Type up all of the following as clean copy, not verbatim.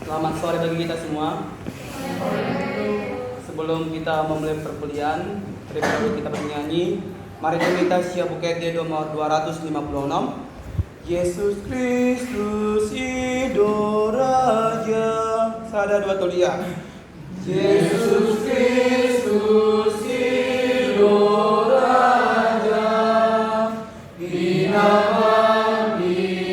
Selamat sore bagi kita semua. Sebelum kita memulai perkuliahan, daripada kita bernyanyi, mari kita siap UKT nomor 256. Yesus Kristus hidup Raja. Sada dua tulia. Yesus Kristus hidup Raja. Binawan dunia.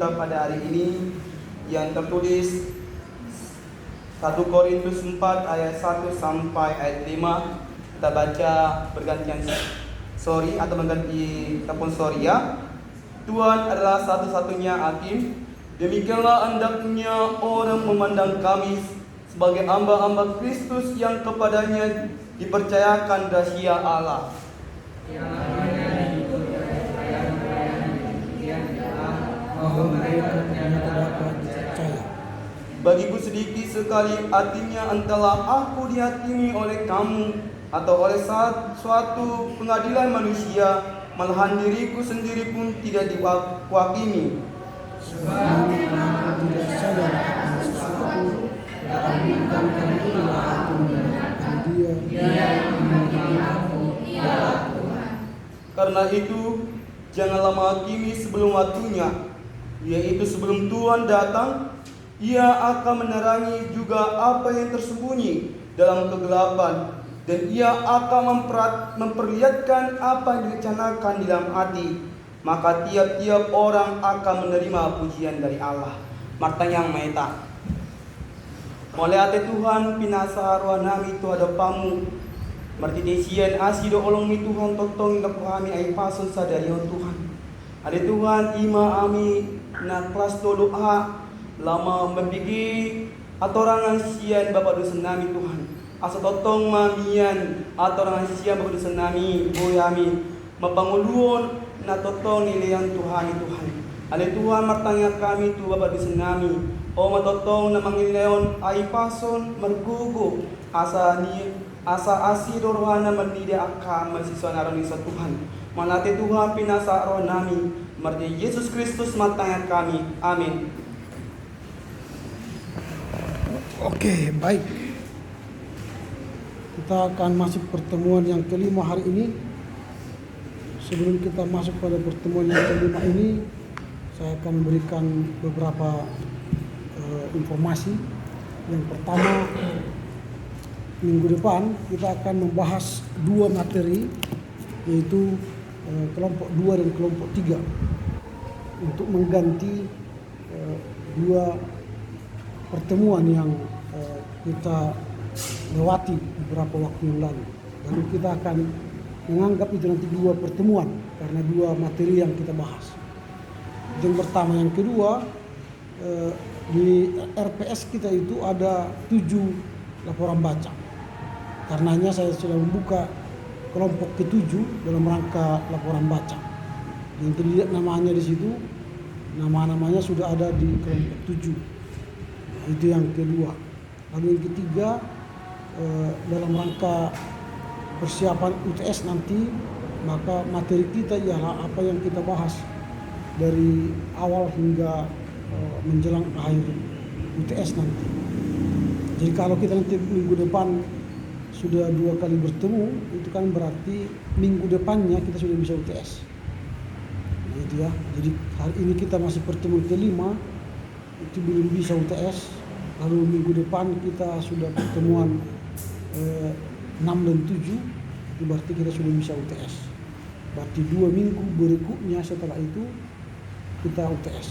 Pada hari ini yang tertulis 1 Korintus 4 ayat 1 sampai ayat 5. Kita baca bergantian atau mengganti ataupun ya. Tuhan adalah satu-satunya hakim. Demikianlah hendaknya orang memandang kami sebagai hamba-hamba Kristus yang kepadanya dipercayakan rahasia Allah. Bagiku sedikit sekali artinya entahlah aku dihakimi oleh kamu atau oleh suatu pengadilan manusia, malahan diriku sendiri pun tidak dihakimi. Sebab aku tidak sadar akan sesuatu, tetapi inilah aku mendengarkan Dia yang menghakimi aku, ialah Tuhan. Karena itu janganlah menghakimi sebelum waktunya, yaitu sebelum Tuhan datang. Ia akan menerangi juga apa yang tersembunyi dalam kegelapan, dan ia akan memperlihatkan apa yang direncanakan di dalam hati. Maka tiap-tiap orang akan menerima pujian dari Allah. Marta yang maeta. Oleh hati Tuhan pinasa arwah nami tu hadapamu. Marti desian asido olong mi Tuhan totong ina kami ay pason sa darion Tuhan. Ade Tuhan ima ami na kelas doa lama membigi atorangan sian Bapak dosen nami Tuhan. Asa totong mamian atorangan sian Bapak dosen nami boyami mapanguluon na totong nilian Tuhan Tuhan. Ale Tuhan martanya kami tu Bapak dosen nami. O matotong na mangileon ay pason margugo asa asido rohana manida akam masiswa naron sa Tuhan. Manate Tuhan pinasa roh nami. Marti Yesus Kristus matanya kami. Amin. Oke, baik. Kita akan masuk pertemuan yang kelima hari ini. Sebelum kita masuk pada pertemuan yang kelima ini, saya akan memberikan beberapa informasi. Yang pertama, minggu depan kita akan membahas dua materi, yaitu kelompok 2 dan kelompok 3, untuk mengganti dua pertemuan yang kita lewati beberapa waktu yang lalu. Lalu kita akan menganggap itu nanti dua pertemuan karena dua materi yang kita bahas. Yang pertama, yang kedua, di RPS kita itu ada 7 laporan baca. Karenanya saya sudah membuka kelompok ke-7 dalam rangka laporan baca. Yang terlihat namanya di situ, nama-namanya sudah ada di kelompok 7. Itu yang kedua. Lalu yang ketiga, dalam rangka persiapan UTS nanti, maka materi kita ialah apa yang kita bahas dari awal hingga menjelang akhir UTS nanti. Jadi kalau kita nanti minggu depan sudah 2 kali bertemu, itu kan berarti minggu depannya kita sudah bisa UTS. Nah, itu ya. Jadi hari ini kita masih pertemuan kelima, itu belum bisa UTS. Lalu minggu depan kita sudah pertemuan 6 dan 7, itu berarti kita sudah bisa UTS. Berarti 2 minggu berikutnya setelah itu kita UTS.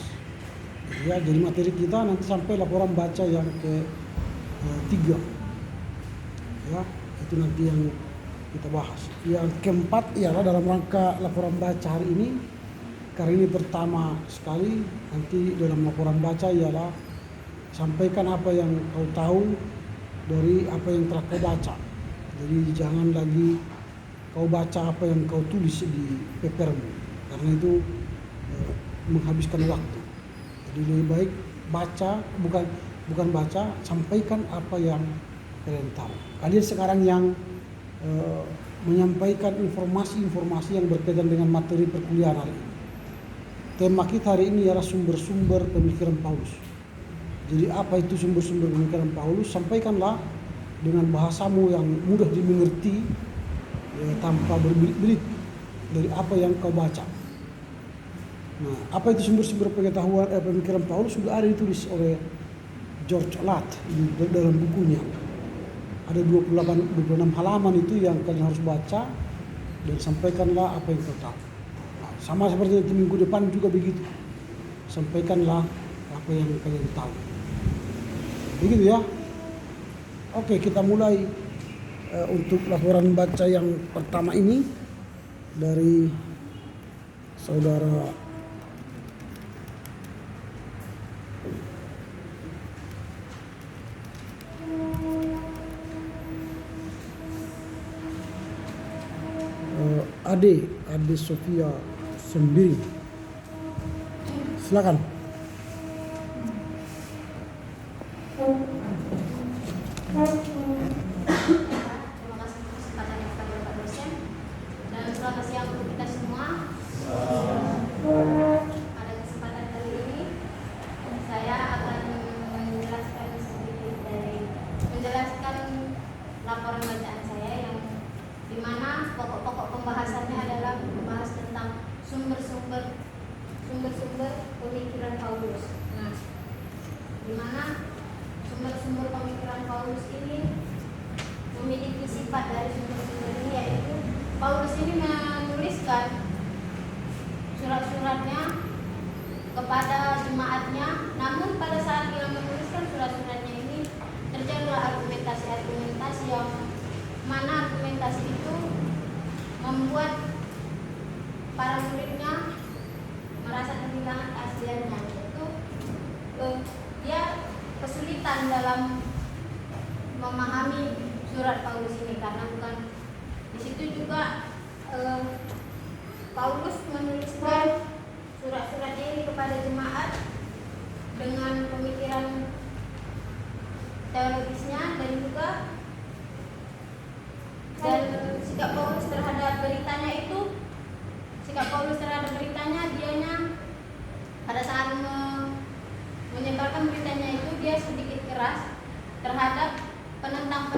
Ya, jadi materi kita nanti sampai laporan baca yang ke-3. Ya, itu nanti yang kita bahas. Yang keempat ialah dalam rangka laporan baca hari ini. Karena ini pertama sekali, nanti dalam laporan baca ialah sampaikan apa yang kau tahu dari apa yang telah kau baca. Jadi jangan lagi kau baca apa yang kau tulis di papermu, karena itu menghabiskan waktu. Jadi lebih baik baca, bukan baca, sampaikan apa yang kalian tahu. Kalian sekarang yang menyampaikan informasi-informasi yang berkaitan dengan materi perkuliahan hari ini. Tema kita hari ini adalah sumber-sumber pemikiran Paulus. Jadi apa itu sumber-sumber pemikiran Paulus? Sampaikanlah dengan bahasamu yang mudah dimengerti, ya, tanpa berbelit-belit dari apa yang kau baca. Nah, apa itu sumber-sumber pengetahuan pemikiran Paulus sudah ada ditulis oleh George Latt dalam bukunya. Ada 26 halaman itu yang kalian harus baca dan sampaikanlah apa yang kau tahu. Nah, sama seperti itu minggu depan juga begitu. Sampaikanlah apa yang kalian tahu. Begitu ya. Oke, kita mulai untuk laporan baca yang pertama ini dari saudara Ade Sofia Sembiring. Silakan. Terima kasih untuk kesempatan yang kepada Bapak dosen dan selamat siang untuk kita semua. Pada kesempatan kali ini saya akan menjelaskan laporan bacaan saya yang dimana pokok-pokok pembahasannya adalah membahas tentang sumber-sumber pemikiran Paulus. Nah, dimana sumber-sumber pemikiran Paulus ini memiliki sifat dari sumber-sumber ini, yaitu Paulus ini menuliskan surat-suratnya kepada jemaatnya, namun pada saat dia menuliskan surat-suratnya ini terjadilah argumentasi yang mana argumentasi itu membuat para muridnya merasa kehilangan keasliannya, yaitu dia kesulitan dalam memahami surat Paulus ini karena bukan di situ juga Paulus menuliskan surat-suratnya ini kepada jemaat dengan pemikiran teologisnya dan juga sikap Paulus terhadap beritanya dianya pada saat menyebarkan beritanya itu dia sedikit keras terhadap penentang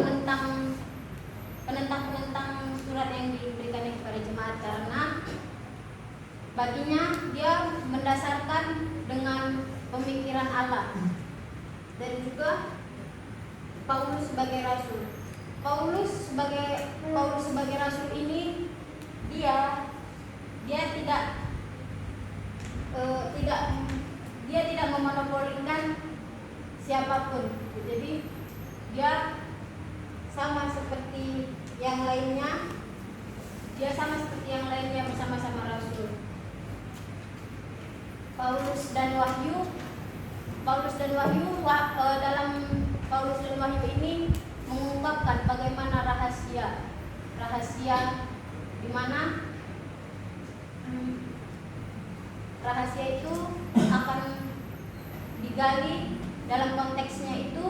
surat yang diberikan kepada jemaat, karena baginya dia mendasarkan dengan pemikiran Allah. Dan juga Paulus sebagai rasul. Paulus sebagai rasul ini dia tidak memonopolikan siapapun. Jadi dia sama seperti yang lainnya. Bersama-sama rasul. Paulus dan Wahyu dalam Paulus dan Wahyu ini mengungkapkan bagaimana rahasia di mana rahasia itu akan digali dalam konteksnya itu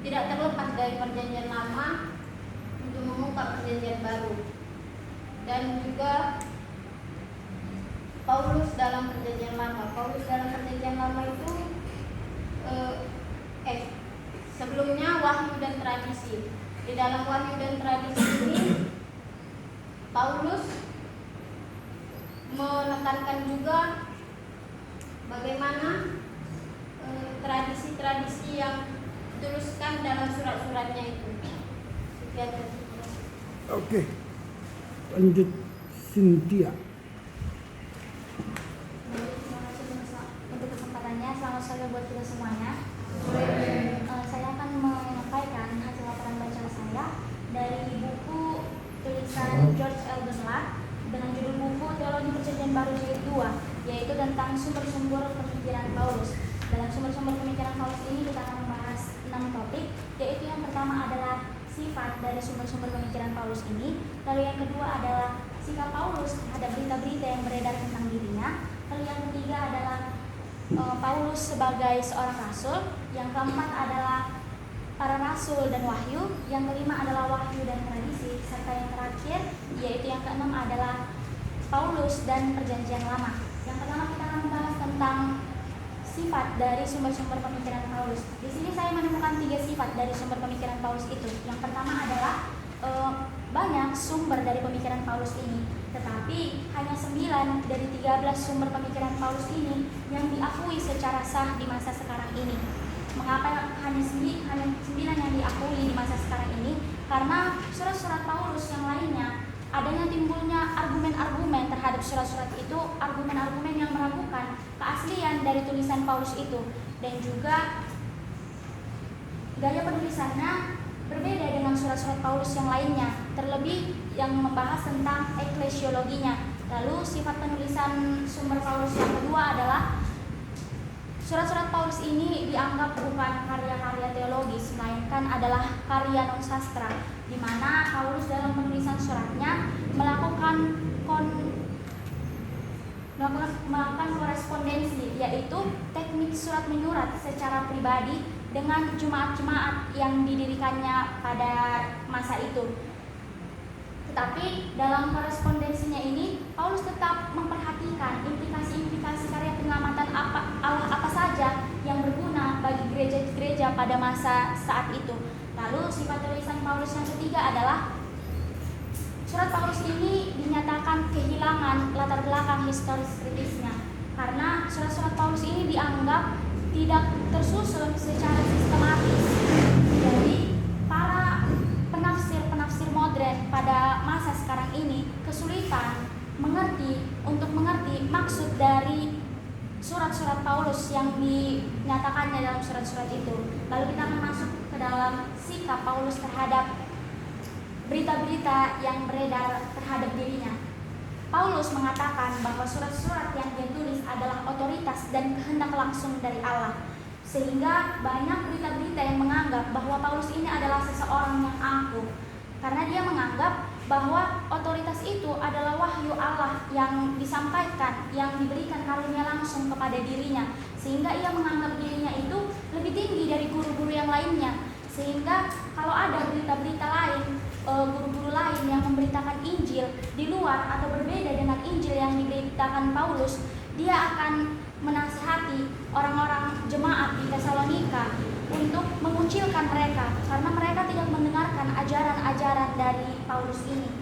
tidak terlepas dari perjanjian lama untuk mengungkap perjanjian baru. Dan juga Paulus dalam perjanjian lama itu sebelumnya wahyu dan tradisi. Di dalam wahyu dan tradisi ini Paulus menekankan juga bagaimana tradisi-tradisi yang dituliskan dalam surat-suratnya itu. Sekian. Oke. Lanjut Cynthia. sore buat kita semuanya. Saya akan menyampaikan hasil laporan baca saya dari buku tulisan George Eldon Ladd dengan judul buku Teologi Perjanjian Baru Jilid 2, yaitu tentang sumber-sumber pemikiran Paulus. Dalam sumber-sumber pemikiran Paulus ini kita akan membahas 6 topik, yaitu yang pertama adalah sifat dari sumber-sumber pemikiran Paulus ini, lalu yang kedua adalah sikap Paulus terhadap berita-berita yang beredar tentang dirinya, lalu yang ketiga adalah Paulus sebagai seorang rasul, yang keempat adalah para rasul dan wahyu, yang kelima adalah wahyu dan tradisi, serta yang terakhir yaitu yang keenam adalah Paulus dan perjanjian lama. Yang pertama kita akan membahas tentang sifat dari sumber-sumber pemikiran Paulus. Di sini saya menemukan 3 sifat dari sumber pemikiran Paulus itu. Yang pertama adalah banyak sumber dari pemikiran Paulus ini, tetapi hanya 9 dari 13 sumber pemikiran Paulus ini yang diakui secara sah di masa sekarang ini. Mengapa hanya 9 yang diakui di masa sekarang ini? Karena surat-surat Paulus yang lainnya adanya timbulnya argumen-argumen terhadap surat-surat itu, argumen-argumen yang meragukan keaslian dari tulisan Paulus itu, dan juga gaya penulisannya berbeda dengan surat-surat Paulus yang lainnya, terlebih yang membahas tentang eklesiologinya. Lalu sifat penulisan sumber Paulus yang kedua adalah surat-surat Paulus ini dianggap bukan karya-karya teologis, melainkan adalah karya non-sastra, di mana Paulus dalam penulisan suratnya melakukan korespondensi, yaitu teknik surat menyurat secara pribadi dengan jemaat-jemaat yang didirikannya pada masa itu. Tetapi dalam korespondensinya ini Paulus tetap memperhatikan implikasi-implikasi karya penyelamatan Allah apa saja yang berguna bagi gereja-gereja pada masa saat itu. Lalu sifat tulisan Paulus yang ketiga adalah surat Paulus ini dinyatakan kehilangan latar belakang historis kritisnya, karena surat-surat Paulus ini dianggap tidak tersusun secara sistematis. Jadi para penafsir modern pada masa sekarang ini kesulitan untuk mengerti maksud dari surat-surat Paulus yang dinyatakannya dalam surat-surat itu. Lalu kita akan masuk ke dalam sikap Paulus terhadap berita-berita yang beredar terhadap dirinya. Paulus mengatakan bahwa surat-surat yang dia tulis adalah otoritas dan kehendak langsung dari Allah, sehingga banyak berita-berita yang menganggap bahwa Paulus ini adalah seseorang yang angkuh, karena dia menganggap bahwa otoritas itu adalah wahyu Allah yang disampaikan, yang diberikan karunia langsung kepada dirinya, sehingga ia menganggap dirinya itu lebih tinggi dari guru-guru yang lainnya. Sehingga kalau ada berita-berita lain, guru-guru lain yang memberitakan Injil di luar atau berbeda dengan Injil yang diberitakan Paulus, dia akan menasihati orang-orang jemaat di Tesalonika untuk mengucilkan mereka, karena mereka tidak mendengarkan ajaran-ajaran dari Paulus ini.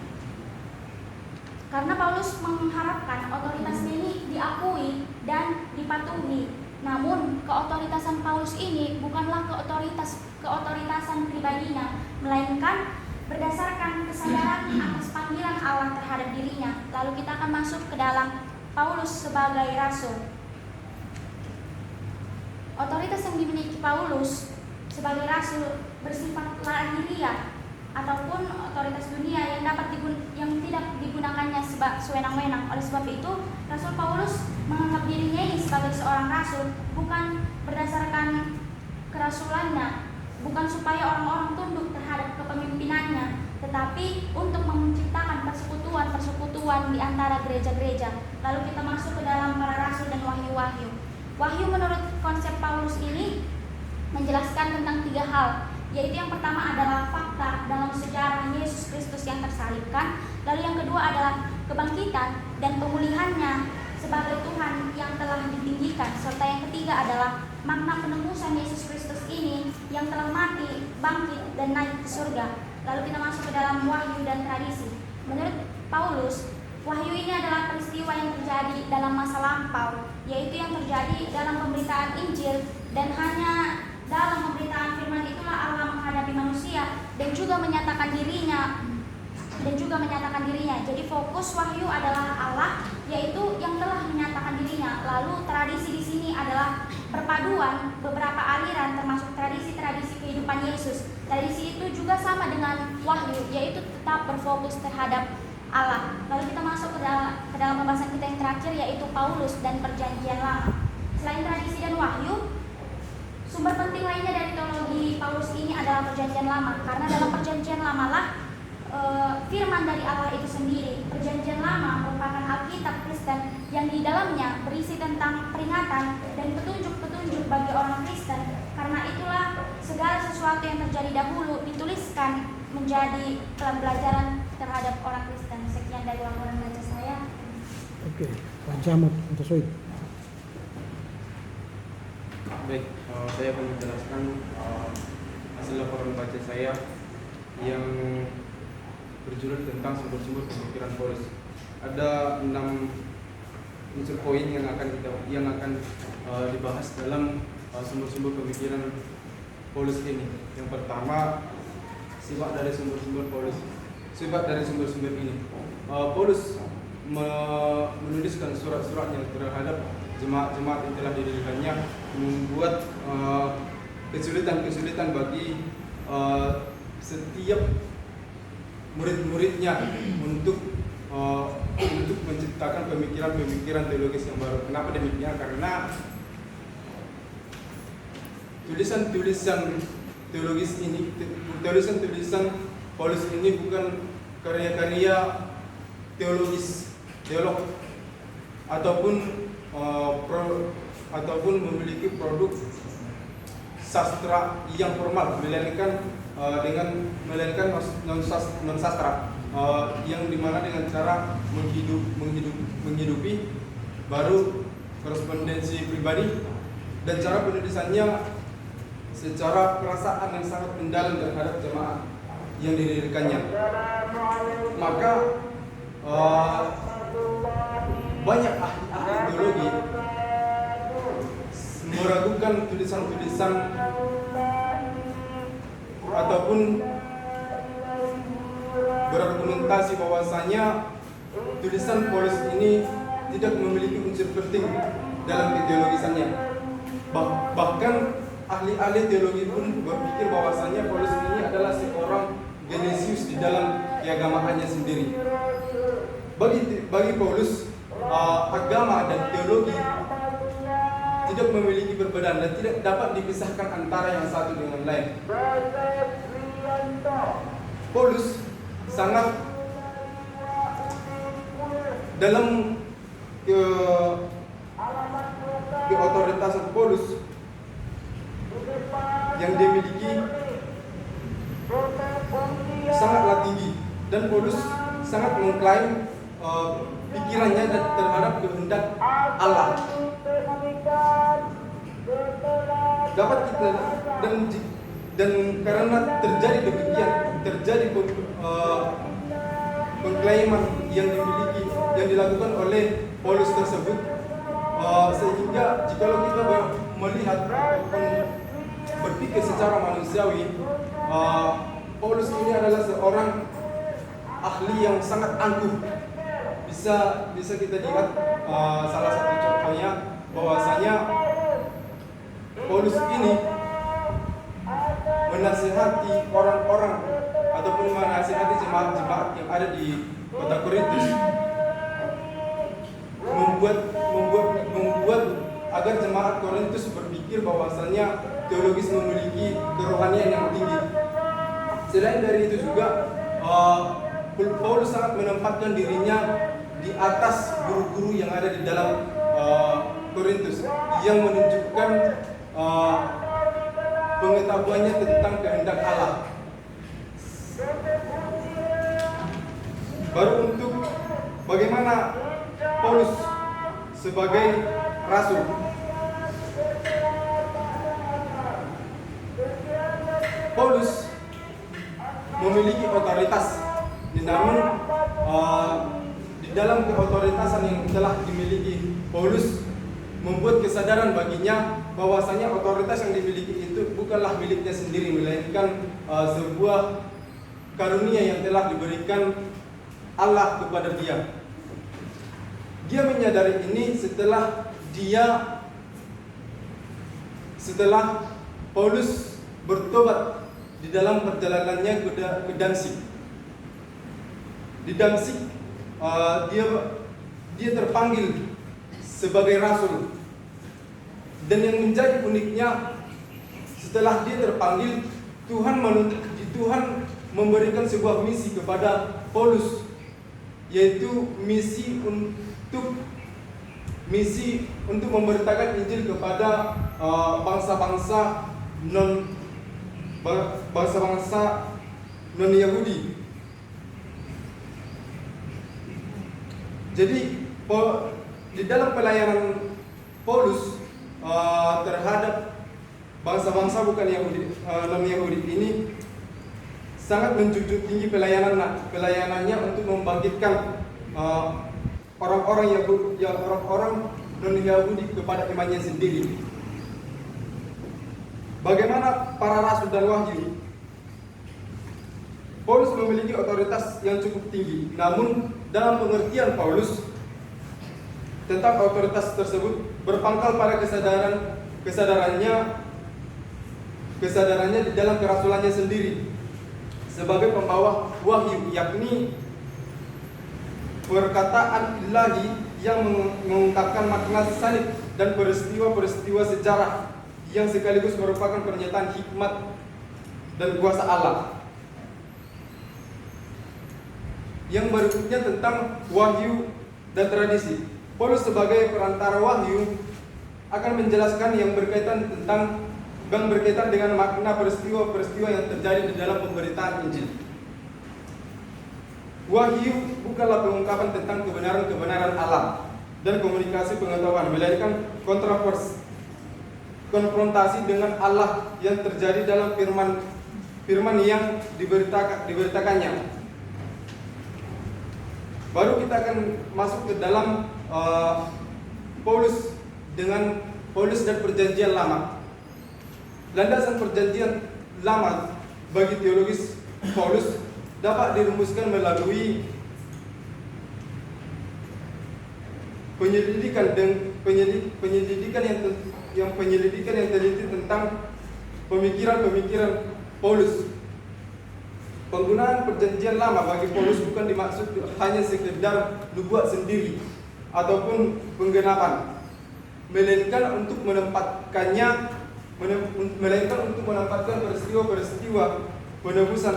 Karena Paulus mengharapkan otoritasnya ini diakui dan dipatuhi. Namun keotoritasan Paulus ini bukanlah keotoritasan pribadinya, melainkan berdasarkan kesadaran atas panggilan Allah terhadap dirinya. Lalu kita akan masuk ke dalam Paulus sebagai rasul. Otoritas yang dimiliki Paulus sebagai rasul bersifat lahiriah ataupun otoritas dunia yang tidak digunakannya sewenang-wenang. Oleh sebab itu, Rasul Paulus menganggap dirinya ini sebagai seorang rasul bukan berdasarkan kerasulannya, bukan supaya orang-orang tunduk terhadap kepemimpinannya, tetapi untuk menciptakan persekutuan di antara gereja-gereja. Lalu kita masuk ke dalam para rasul dan wahyu-wahyu. Wahyu menurut konsep Paulus ini menjelaskan tentang 3 hal, yaitu yang pertama adalah fakta dalam sejarah Yesus Kristus yang tersalibkan, lalu yang kedua adalah kebangkitan dan pemulihannya sebagai Tuhan yang telah ditinggikan, serta yang ketiga adalah makna penebusan Yesus Kristus ini yang telah mati, bangkit, dan naik ke surga. Lalu kita masuk ke dalam wahyu dan tradisi. Menurut Paulus, wahyu ini adalah peristiwa yang terjadi dalam masa lampau, yaitu yang terjadi dalam pemberitaan Injil, dan hanya dalam pemberitaan firman itulah Allah menghadapi manusia dan juga menyatakan dirinya. Jadi fokus wahyu adalah Allah, yaitu yang telah menyatakan dirinya. Lalu tradisi di sini adalah perpaduan beberapa aliran termasuk tradisi-tradisi kehidupan Yesus. Tradisi itu juga sama dengan Wahyu, yaitu tetap berfokus terhadap Allah. Lalu kita masuk ke dalam pembahasan kita yang terakhir, yaitu Paulus dan Perjanjian Lama. Selain tradisi dan Wahyu, sumber penting lainnya dari teologi Paulus ini adalah Perjanjian Lama, karena dalam Perjanjian Lama lah firman dari Allah itu sendiri. Perjanjian Lama merupakan Alkitab Kristen yang di dalamnya berisi tentang peringatan dan petunjuk-petunjuk bagi orang Kristen. Karena itulah segala sesuatu yang terjadi dahulu dituliskan menjadi pembelajaran terhadap orang Kristen. Sekian dari laporan baca saya. Oke, Pak Jamut untuk Soid. Baik, saya akan menjelaskan hasil laporan baca saya yang berjudul tentang sumber-sumber pemikiran Paulus. Ada 6 unsur poin yang akan dibahas dalam sumber-sumber pemikiran Paulus ini. Yang pertama, sifat dari sumber-sumber Paulus. Sifat dari sumber-sumber ini, Paulus menuliskan surat-suratnya terhadap jemaat-jemaat yang telah didirikannya, membuat kesulitan-kesulitan bagi setiap murid-muridnya untuk menciptakan pemikiran-pemikiran teologis yang baru. Kenapa demikian? Karena tulisan-tulisan teologis ini, tulisan-tulisan Paulus ini bukan karya-karya teolog ataupun memiliki produk sastra yang formal, melainkan non sastra, yang dimana dengan cara menghidupi baru korespondensi pribadi dan cara penulisannya secara perasaan yang sangat mendalam terhadap jemaat yang didirikannya. Maka banyak ahli teologi meragukan tulisan-tulisan ataupun berargumentasi bahwasanya tulisan Paulus ini tidak memiliki unsur penting dalam keteologisannya. Bahkan ahli-ahli teologi pun berpikir bahwasanya Paulus ini adalah seorang genesius di dalam keagamaannya sendiri. Bagi Paulus, agama dan teologi tidak memiliki perbedaan dan tidak dapat dipisahkan antara yang satu dengan lain. Paulus sangat dalam keotoritasan Paulus yang dimiliki sangatlah tinggi, dan Paulus sangat mengklaim pikirannya terhadap kehendak Allah. Dapat kita dan karena terjadi demikian, terjadi pengklaiman yang dilakukan oleh Paulus tersebut, sehingga jikalau kita melihat berpikir secara manusiawi, Paulus ini adalah seorang ahli yang sangat angkuh. Bisa kita lihat salah satu contohnya bahwasanya Paulus ini menasihati orang-orang ataupun menasihati jemaat-jemaat yang ada di kota Korintus, membuat agar jemaat Korintus berpikir bahwasanya teologis memiliki kerohanian yang tinggi. Selain dari itu juga, Paulus sangat menempatkan dirinya di atas guru-guru yang ada di dalam Korintus, yang menunjukkan pengetahuannya tentang kehendak Allah. Baru untuk bagaimana Paulus sebagai rasul. Paulus memiliki otoritas, namun di dalam keotoritasan yang telah dimiliki, Paulus membuat kesadaran baginya bahwasanya otoritas yang dimiliki itu bukanlah miliknya sendiri, melainkan sebuah karunia yang telah diberikan Allah kepada dia. Dia menyadari ini setelah dia setelah Paulus bertobat di dalam perjalanannya ke Damsyik. Di Damsyik dia terpanggil sebagai rasul. Dan yang menjadi uniknya, setelah dia terpanggil, Tuhan memberikan sebuah misi kepada Paulus, yaitu misi untuk memberitakan Injil kepada bangsa-bangsa non Yahudi. Jadi di dalam pelayanan Paulus terhadap bangsa-bangsa bukan Yahudi, non Yahudi ini sangat menjunjung tinggi pelayanannya untuk membangkitkan orang-orang non Yahudi kepada imannya sendiri. Bagaimana para rasul dan wahyu? Paulus memiliki otoritas yang cukup tinggi, namun dalam pengertian Paulus tentang otoritas tersebut berpangkal pada kesadarannya di dalam kerasulannya sendiri sebagai pembawa wahyu, yakni perkataan ilahi yang mengungkapkan makna salib dan peristiwa-peristiwa sejarah yang sekaligus merupakan pernyataan hikmat dan kuasa Allah. Yang berikutnya tentang wahyu dan tradisi. Paulus sebagai perantara wahyu akan menjelaskan yang berkaitan dengan makna peristiwa-peristiwa yang terjadi di dalam pemberitaan Injil. Wahyu bukanlah pengungkapan tentang kebenaran-kebenaran Allah dan komunikasi pengetahuan, melainkan konfrontasi dengan Allah yang terjadi dalam firman yang diberitakannya. Baru kita akan masuk ke dalam Paulus dan perjanjian lama. Landasan perjanjian lama bagi teologis Paulus dapat dirumuskan melalui penyelidikan yang teliti tentang pemikiran Paulus. Penggunaan perjanjian lama bagi Paulus bukan dimaksud hanya sekedar nubuat sendiri ataupun penggenapan, melainkan untuk menempatkan peristiwa-peristiwa penebusan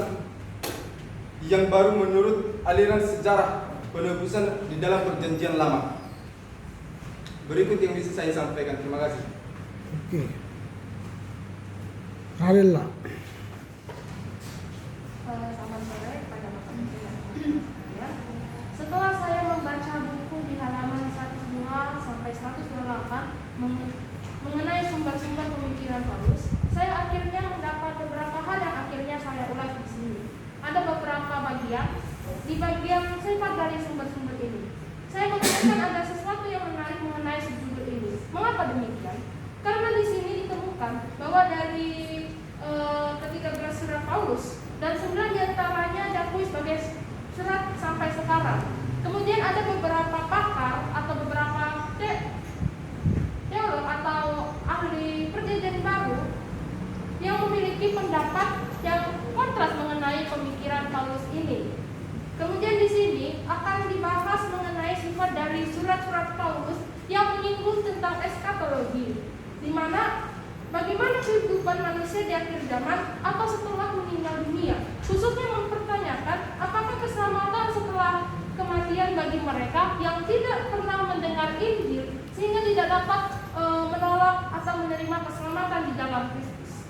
yang baru menurut aliran sejarah penebusan di dalam perjanjian lama. Berikut yang bisa saya sampaikan. Terima kasih. Oke. Halillah. Selamat sore kepada Bapak Ibu dan teman-teman. Setelah saya membaca buku di halaman 102 sampai 128 mengenai sumber-sumber pemikiran Paulus, saya akhirnya mendapat beberapa hal yang akhirnya saya ulas di sini. Ada beberapa di bagian sifat dari sumber-sumber ini. Saya menemukan ada sesuatu yang menarik mengenai sumber ini. Mengapa demikian? Karena di sini ditemukan bahwa dari ketika surat Paulus dan 9 diantaranya diakui sebagai surat sampai sekarang. Kemudian ada beberapa pakar atau beberapa teolog atau ahli perjanjian baru yang memiliki pendapat yang kontras mengenai pemikiran Paulus ini. Kemudian di sini akan dibahas mengenai sifat dari surat-surat Paulus yang menyinggung tentang eskatologi, di mana bagaimana kehidupan manusia di akhir zaman atau setelah meninggal dunia, khususnya mempertanyakan apakah keselamatan setelah kematian bagi mereka yang tidak pernah mendengar Injil sehingga tidak dapat menolak atau menerima keselamatan di dalam Kristus.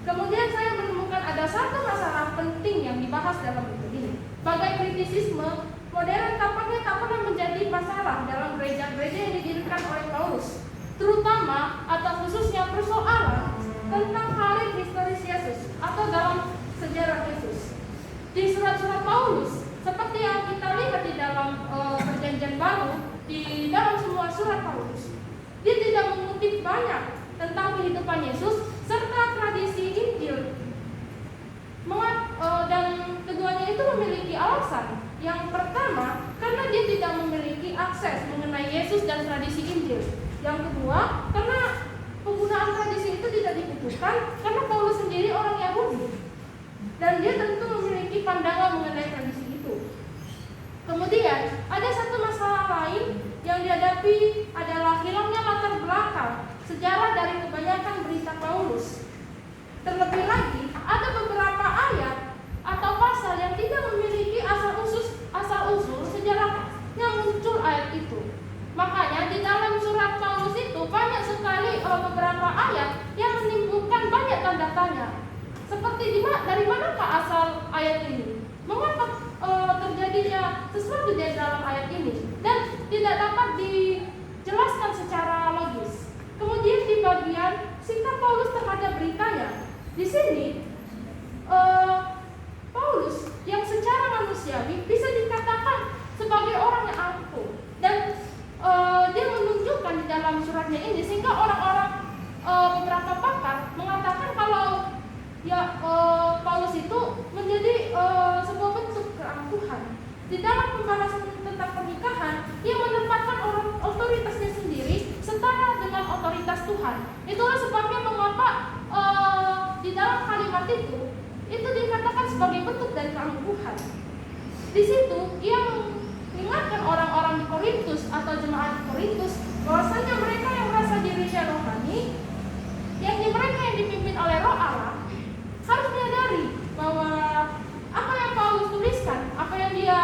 Kemudian saya menemukan ada satu masalah penting yang dibahas dalam buku ini. Bagai kritisisme modern tampaknya tak pernah menjadi masalah dalam gereja-gereja yang didirikan oleh Paulus, terutama atau khususnya persoalan tentang hari historis Yesus atau dalam sejarah Yesus. Di surat-surat Paulus, seperti yang kita lihat di dalam perjanjian baru, di dalam semua surat Paulus, dia tidak mengutip banyak tentang kehidupan Yesus serta tradisi Injil. Dan keduanya itu memiliki alasan. Yang pertama, karena dia tidak memiliki akses mengenai Yesus dan tradisi Injil. Yang kedua, karena penggunaan tradisi itu tidak bisa dikukuhkan karena Paulus sendiri orang Yahudi dan dia tentu memiliki pandangan mengenai tradisi itu. Kemudian ada satu masalah lain yang dihadapi adalah hilangnya latar belakang sejarah dari kebanyakan berita Paulus. Terlebih lagi, ada beberapa ayat atau pasal yang tidak memiliki asal-usul sejarahnya muncul ayat itu. Makanya di dalam surat Paulus itu banyak sekali beberapa ayat yang menimbulkan banyak tanda tanya. Seperti dari manakah asal ayat ini? Mengapa terjadinya sesuatu di dalam ayat ini? Dan tidak dapat dijelaskan secara logis. Kemudian di bagian sikap Paulus terhadap beritanya, di sini Paulus yang secara manusiawi bisa dikatakan sebagai orang yang angkuh dan dia menunjukkan di dalam suratnya ini sehingga orang-orang beberapa pakar mengatakan kalau Paulus itu menjadi sebuah bentuk keangkuhan. Di dalam pembahasan tentang pernikahan, ia menempatkan otoritasnya sendiri setara dengan otoritas Tuhan. Itulah sebabnya mengapa di dalam kalimat itu dikatakan sebagai bentuk dari keangkuhan. Di situ ia mengingatkan orang-orang di Korintus atau jemaat di Korintus bahwasanya mereka yang merasa dirinya rohani, yakni mereka yang dipimpin oleh Roh Allah, harus menyadari bahwa apa yang Paulus tuliskan, apa yang dia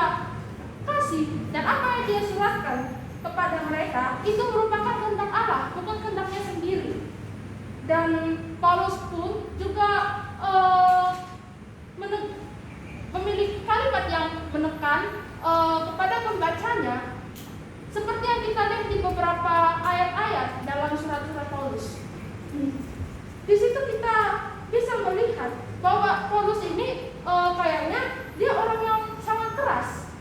kasih dan apa yang dia suratkan kepada mereka itu merupakan kehendak Allah, bukan kehendaknya sendiri. Dan Paulus pun juga memiliki kalimat yang menekan kepada pembacanya, seperti yang kita lihat di beberapa ayat-ayat dalam surat-surat Paulus. Di situ kita bisa melihat bahwa Paulus ini kayaknya dia orang yang sangat keras.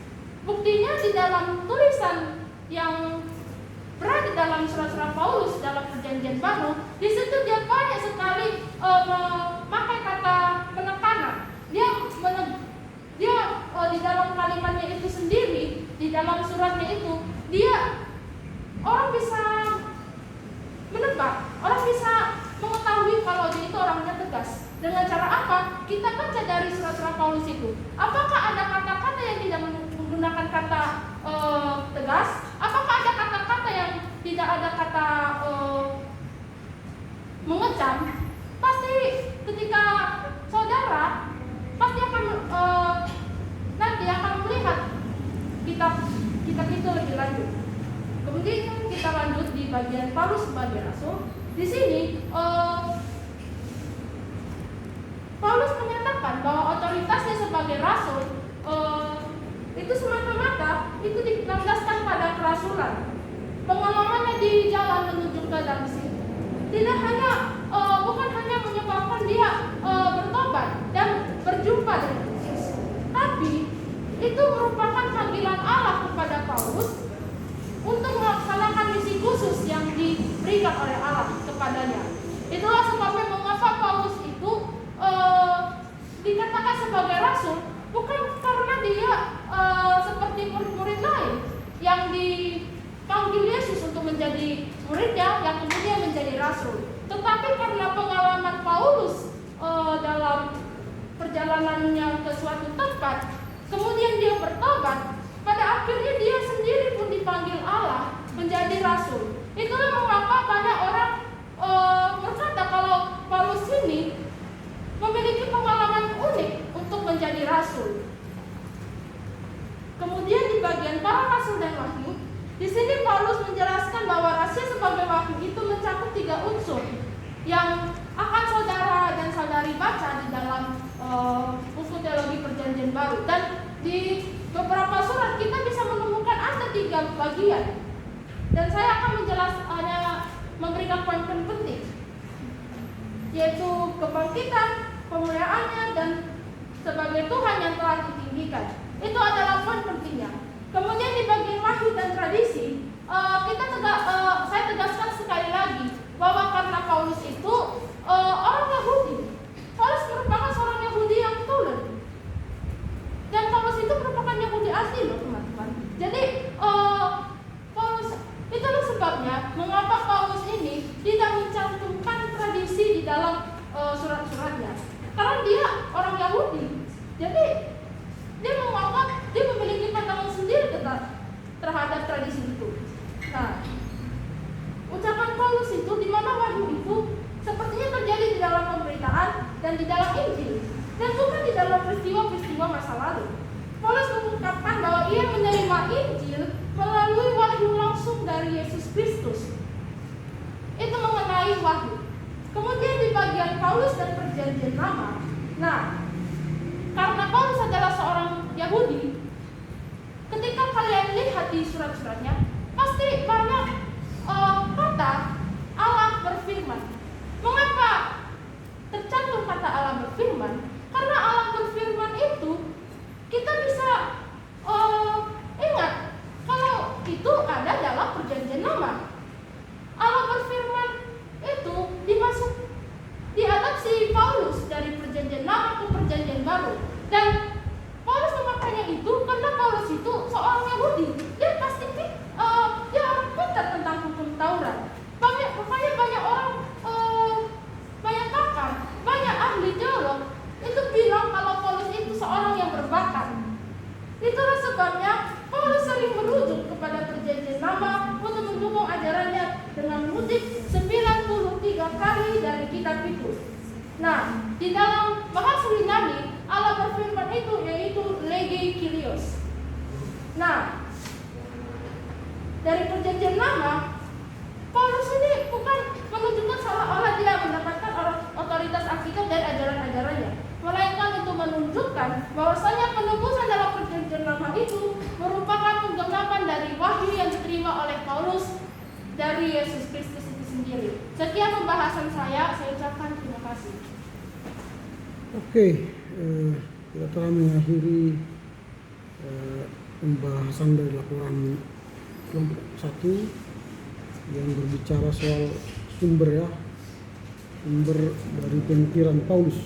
Buktinya di dalam tulisan yang berada dalam surat-surat Paulus dalam Perjanjian Baru, di situ dia banyak sekali memakai kata penekanan. Dia di dalam kalimatnya itu sendiri, di dalam suratnya itu, orang bisa menebak, orang bisa mengetahui kalau dia itu orangnya tegas. Dengan cara apa? Kita baca dari surat-surat Paulus itu. Apakah ada kata-kata yang tidak menggunakan kata tegas? Apakah ada kata-kata yang tidak ada kata mengecam? Pasti ketika saudara pasti akan nanti akan melihat kitab itu lebih lanjut. Kemudian kita lanjut di bagian Paulus sebagai rasul. Di sini Paulus menyatakan bahwa otoritasnya sebagai rasul itu semata-mata itu dilandaskan pada kerasulan. Pengalamannya di jalan menuju ke Damsik tidak hanya bukan hanya menyebabkan dia bertobat dan berjumpa dengan Yesus, tapi itu merupakan panggilan Allah kepada Paulus untuk melaksanakan misi khusus yang diberikan oleh Allah kepadanya. Itulah sebabnya mengapa Paulus itu dikatakan sebagai rasul, bukan karena dia seperti murid-murid lain yang dipanggil Yesus untuk menjadi muridnya, yang kemudian menjadi rasul, tetapi karena pengalaman Paulus dalam perjalanannya ke suatu tempat, kemudian dia bertobat, pada akhirnya dia sendiri pun dipanggil Allah menjadi rasul. Itulah mengapa banyak orang berkata kalau Paulus ini memiliki pengalaman unik untuk menjadi rasul. Kemudian di bagian para rasul dan wahyu, di sini Paulus menjelaskan bahwa rahasia sebagai wahyu itu mencakup 3 unsur yang akan saudara dan saudari baca di dalam buku teologi Perjanjian Baru. Dan di beberapa surat kita bisa menemukan ada 3 bagian. Dan saya akan hanya memberikan poin-poin penting, yaitu kebangkitan, kemuliaannya, dan sebagai Tuhan yang telah ditinggikan. Itu adalah poin pentingnya. Kemudian di bagian wahyu dan tradisi, saya tegaskan sekali lagi bahwa karena Paulus itu orang Yahudi. Paulus merupakan seorang Yahudi yang tulen. Dan Paulus itu merupakan Yahudi asli loh teman-teman. Jadi itulah sebabnya mengapa Paulus ini tidak mencantumkan tradisi di dalam karena dia orang Yahudi. Jadi dia menganggap dia memiliki pandangan sendiri terhadap tradisi itu. Nah, ucapan Paulus itu di mana wahyu itu sepertinya terjadi di dalam pemberitaan dan di dalam Injil, dan bukan di dalam peristiwa-peristiwa masa lalu. Paulus mengungkapkan bahwa ia menerima Injil melalui wahyu langsung dari Yesus Kristus. Itu mengenai wahyu. Kemudian di bagian Paulus dan perjanjian lama. Nah, karena Paulus adalah seorang Yahudi, ketika kalian lihat di surat-suratnya, pasti banyak kata Allah berfirman. Mengapa tercantum kata Allah berfirman? Karena Allah berfirman itu kita bisa ingat kalau itu ada dalam perjanjian lama. Allah berfirman itu diadopsi Paulus dari perjanjian lama ke perjanjian baru, dan Paulus memakainya itu karena Paulus itu seorang Yahudi. Dia pasti dia orang pintar tentang hukum Taurat. Makanya banyak orang, banyak pakar, banyak ahli teolog itu bilang kalau Paulus itu seorang yang berbakat. Itulah sebabnya Paulus sering merujuk kepada perjanjian lama untuk mendukung ajarannya dengan mengutip 93 kali dari kitab itu. Nah, di dalam bahasa Yunani Allah berfirman itu yaitu lege kyrios. Nah, dari perjanjian lama Paulus ini bukan menunjukkan seolah-olah dia mendapatkan otoritas Alkitab dari ajaran-ajarannya, melainkan itu menunjukkan bahwasanya penebusan dalam perjanjian lama itu merupakan penggenapan dari wahyu yang diterima oleh Paulus dari Yesus Kristus itu sendiri. Sekian pembahasan saya ucapkan terima kasih. Oke, kita telah mengakhiri pembahasan dari laporan kelompok 1 yang berbicara soal sumber dari pemikiran Paulus.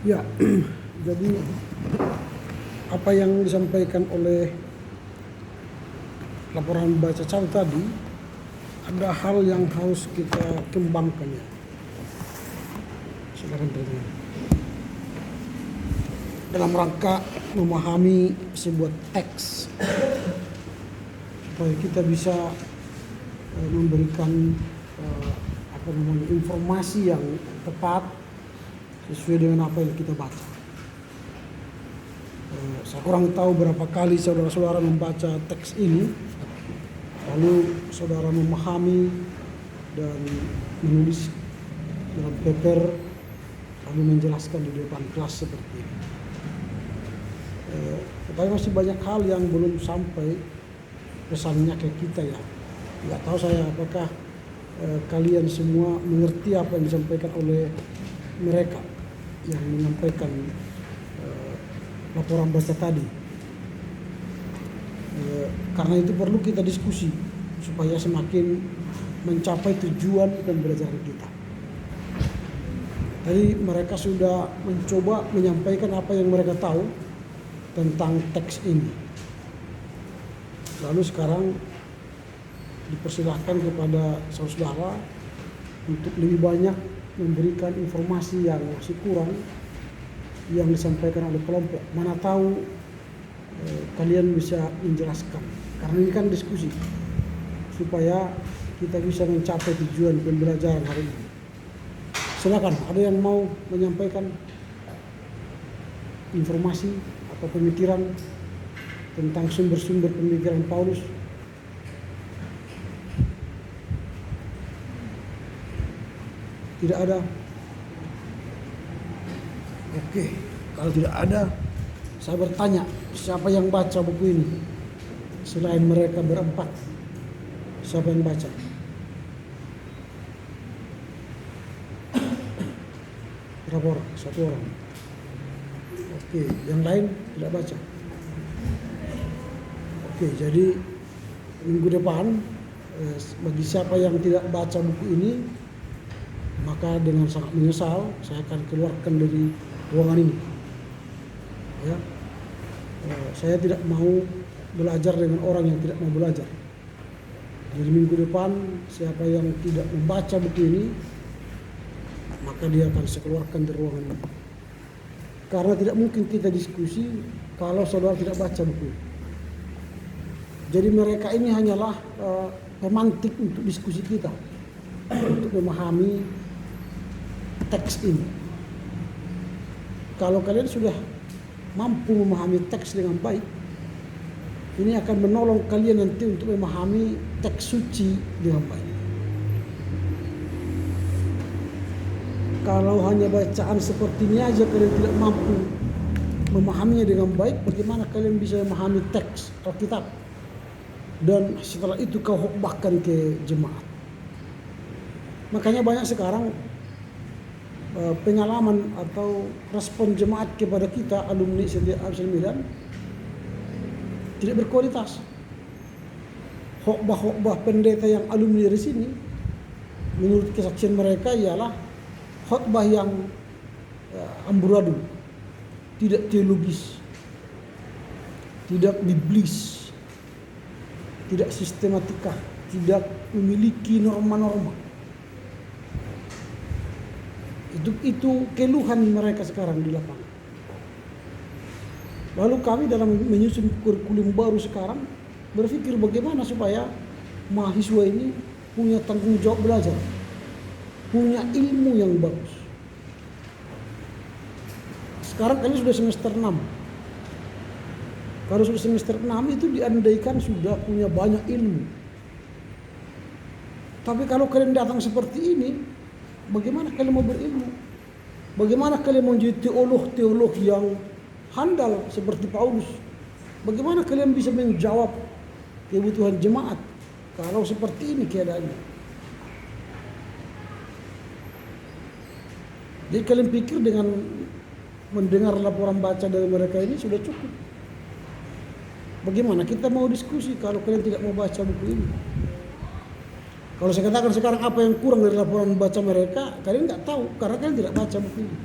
Ya, jadi apa yang disampaikan oleh laporan baca caw tadi, ada hal yang harus kita kembangkan ya. Silakan teman-teman. Dalam rangka memahami sebuah teks, supaya kita bisa memberikan informasi yang tepat sesuai dengan apa yang kita baca. Saya kurang tahu berapa kali saudara-saudara membaca teks ini, lalu saudara memahami dan menulis dalam paper, lalu menjelaskan di depan kelas seperti ini. Tetapi masih banyak hal yang belum sampai pesannya ke kita ya. Nggak tahu saya apakah kalian semua mengerti apa yang disampaikan oleh mereka yang menyampaikan laporan baca tadi. Karena itu perlu kita diskusi supaya semakin mencapai tujuan pembelajaran kita. Tadi mereka sudah mencoba menyampaikan apa yang mereka tahu tentang teks ini. Lalu sekarang dipersilahkan kepada saudara untuk lebih banyak memberikan informasi yang masih kurang yang disampaikan oleh kelompok. Mana tahu kalian bisa menjelaskan. Karena ini kan diskusi supaya kita bisa mencapai tujuan pembelajaran hari ini. Silakan, ada yang mau menyampaikan informasi atau pemikiran tentang sumber-sumber pemikiran Paulus? Tidak ada? Oke, kalau tidak ada, saya bertanya, siapa yang baca buku ini? Selain mereka berempat, siapa yang baca? Berapa orang? Satu orang. Oke, yang lain tidak baca. Oke, jadi minggu depan bagi siapa yang tidak baca buku ini, maka dengan sangat menyesal saya akan keluarkan dari ruangan ini. Ya, saya tidak mau belajar dengan orang yang tidak mau belajar. Jadi minggu depan siapa yang tidak membaca buku ini, maka dia akan saya keluarkan dari ruangan ini. Karena tidak mungkin kita diskusi kalau saudara tidak baca buku. Jadi mereka ini hanyalah pemantik untuk diskusi kita, untuk memahami teks ini. Kalau kalian sudah mampu memahami teks dengan baik, ini akan menolong kalian nanti untuk memahami teks suci dengan baik. Kalau hanya bacaan seperti ini aja kalian tidak mampu memahaminya dengan baik, bagaimana kalian bisa memahami teks Alkitab? Dan setelah itu kau khotbahkan ke jemaat. Makanya banyak sekarang pengalaman atau respon jemaat kepada kita alumni Setia Absel Medan tidak berkualitas. Khotbah pendeta yang alumni dari sini, menurut kesaksian mereka ialah khotbah yang amburadul, tidak teologis, tidak biblis, tidak sistematika, tidak memiliki norma-norma. Itu keluhan mereka sekarang di lapangan. Lalu kami dalam menyusun kurikulum baru sekarang berpikir bagaimana supaya mahasiswa ini punya tanggung jawab belajar, punya ilmu yang bagus. Sekarang kalian sudah semester 6. Kalau sudah semester 6 itu diandaikan sudah punya banyak ilmu. Tapi kalau kalian datang seperti ini, bagaimana kalian mau berilmu? Bagaimana kalian mau jadi teolog yang handal seperti Paulus? Bagaimana kalian bisa menjawab kebutuhan jemaat kalau seperti ini keadaannya? Jadi kalian pikir dengan mendengar laporan baca dari mereka ini sudah cukup? Bagaimana kita mau diskusi kalau kalian tidak mau baca buku ini? Kalau saya katakan sekarang apa yang kurang dari laporan baca mereka, kalian nggak tahu karena kalian tidak baca buku ini.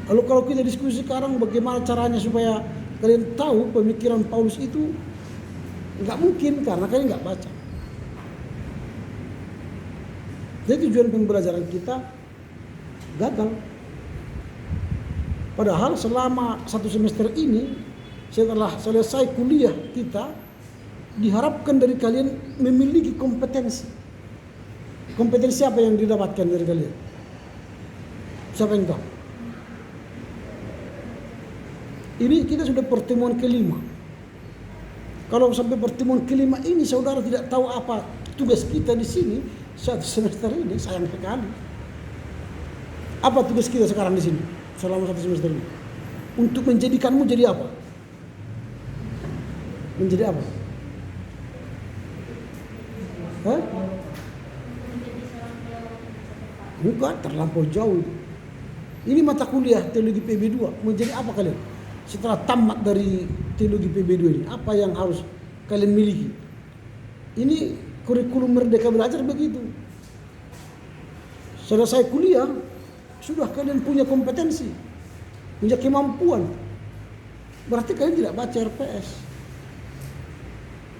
Lalu kalau kita diskusi sekarang bagaimana caranya supaya kalian tahu pemikiran Paulus itu, nggak mungkin karena kalian nggak baca. Jadi tujuan pembelajaran kita gagal. Padahal selama 1 semester ini, setelah selesai kuliah kita, diharapkan dari kalian memiliki kompetensi. Kompetensi apa yang didapatkan dari kalian? Siapa yang tahu? Ini kita sudah pertemuan kelima. Kalau sampai pertemuan kelima ini saudara tidak tahu apa tugas kita di sini 1 semester ini, sayang sekali. Apa tugas kita sekarang di sini selama 1 semester ini? Untuk menjadikanmu jadi apa? Menjadi apa? Hah? Enggak, terlampau jauh. Ini mata kuliah teologi PB2. Mau jadi apa kalian? Setelah tamat dari teologi PB2 ini, apa yang harus kalian miliki? Ini kurikulum Merdeka Belajar begitu. Selesai kuliah, sudah kalian punya kompetensi, punya kemampuan. Berarti kalian tidak baca RPS.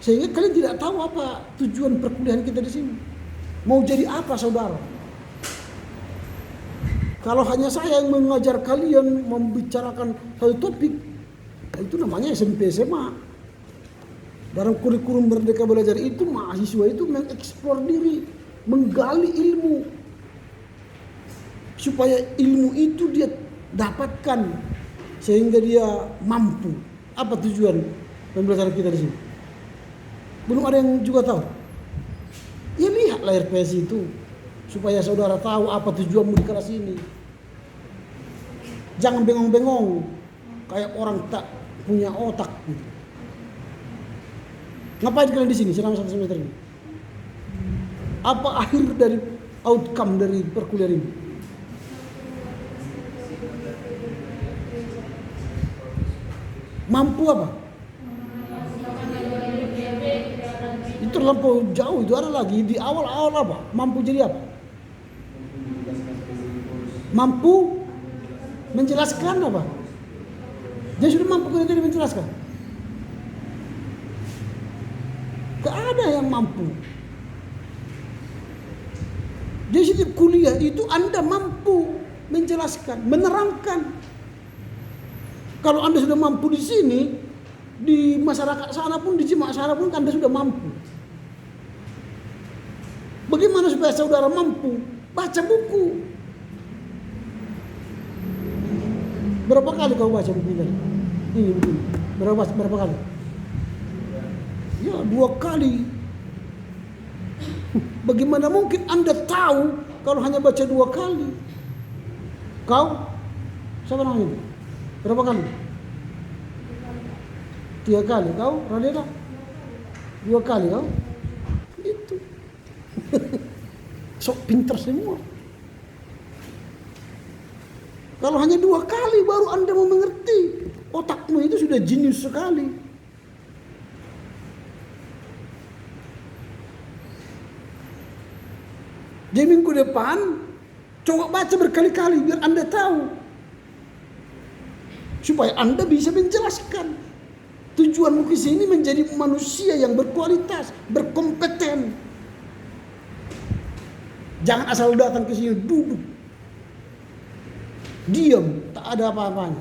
Sehingga kalian tidak tahu apa tujuan perkuliahan kita di sini. Mau jadi apa saudara? Kalau hanya saya yang mengajar kalian membicarakan satu topik, itu namanya SMP SMA. Dalam kurikulum Merdeka Belajar itu mahasiswa itu mengeksplor diri, menggali ilmu, supaya ilmu itu dia dapatkan sehingga dia mampu. Apa tujuan pembelajaran kita di sini? Belum ada yang juga tahu. Ya lihatlah RPS itu supaya saudara tahu apa tujuanmu di kelas ini. Jangan bengong-bengong kayak orang tak punya otak gitu. Ngapain kalian di sini selama 1 semester ini? Apa akhir dari outcome dari perkuliahan ini? Mampu apa? Itu terlampau jauh, itu ada lagi di awal-awal apa? Mampu jadi apa? Mampu menjelaskan apa? Dia sudah mampu jadi menjelaskan. Gak ada yang mampu. Jadi setiap kuliah itu Anda mampu menjelaskan, menerangkan. Kalau Anda sudah mampu di sini, di masyarakat sana pun, di jemaah sana pun Anda sudah mampu. Bagaimana supaya saudara mampu? Baca buku. Berapa kali kau baca buku ini? Ini buku. Berapa kali? Ya, 2 kali. Bagaimana mungkin Anda tahu kalau hanya baca 2 kali? Kau? Siapa namanya? Berapa kali? 3 kali. Kau? Radela? 2 kali kau? Itu. Sok pintar semua. Kalau hanya 2 kali baru Anda mau mengerti. Otakmu itu sudah jenius sekali. Jadi minggu depan coba baca berkali-kali biar Anda tahu. Supaya Anda bisa menjelaskan. Tujuanmu ke sini menjadi manusia yang berkualitas, berkompeten. Jangan asal datang ke sini duduk. Diam, tak ada apa-apanya.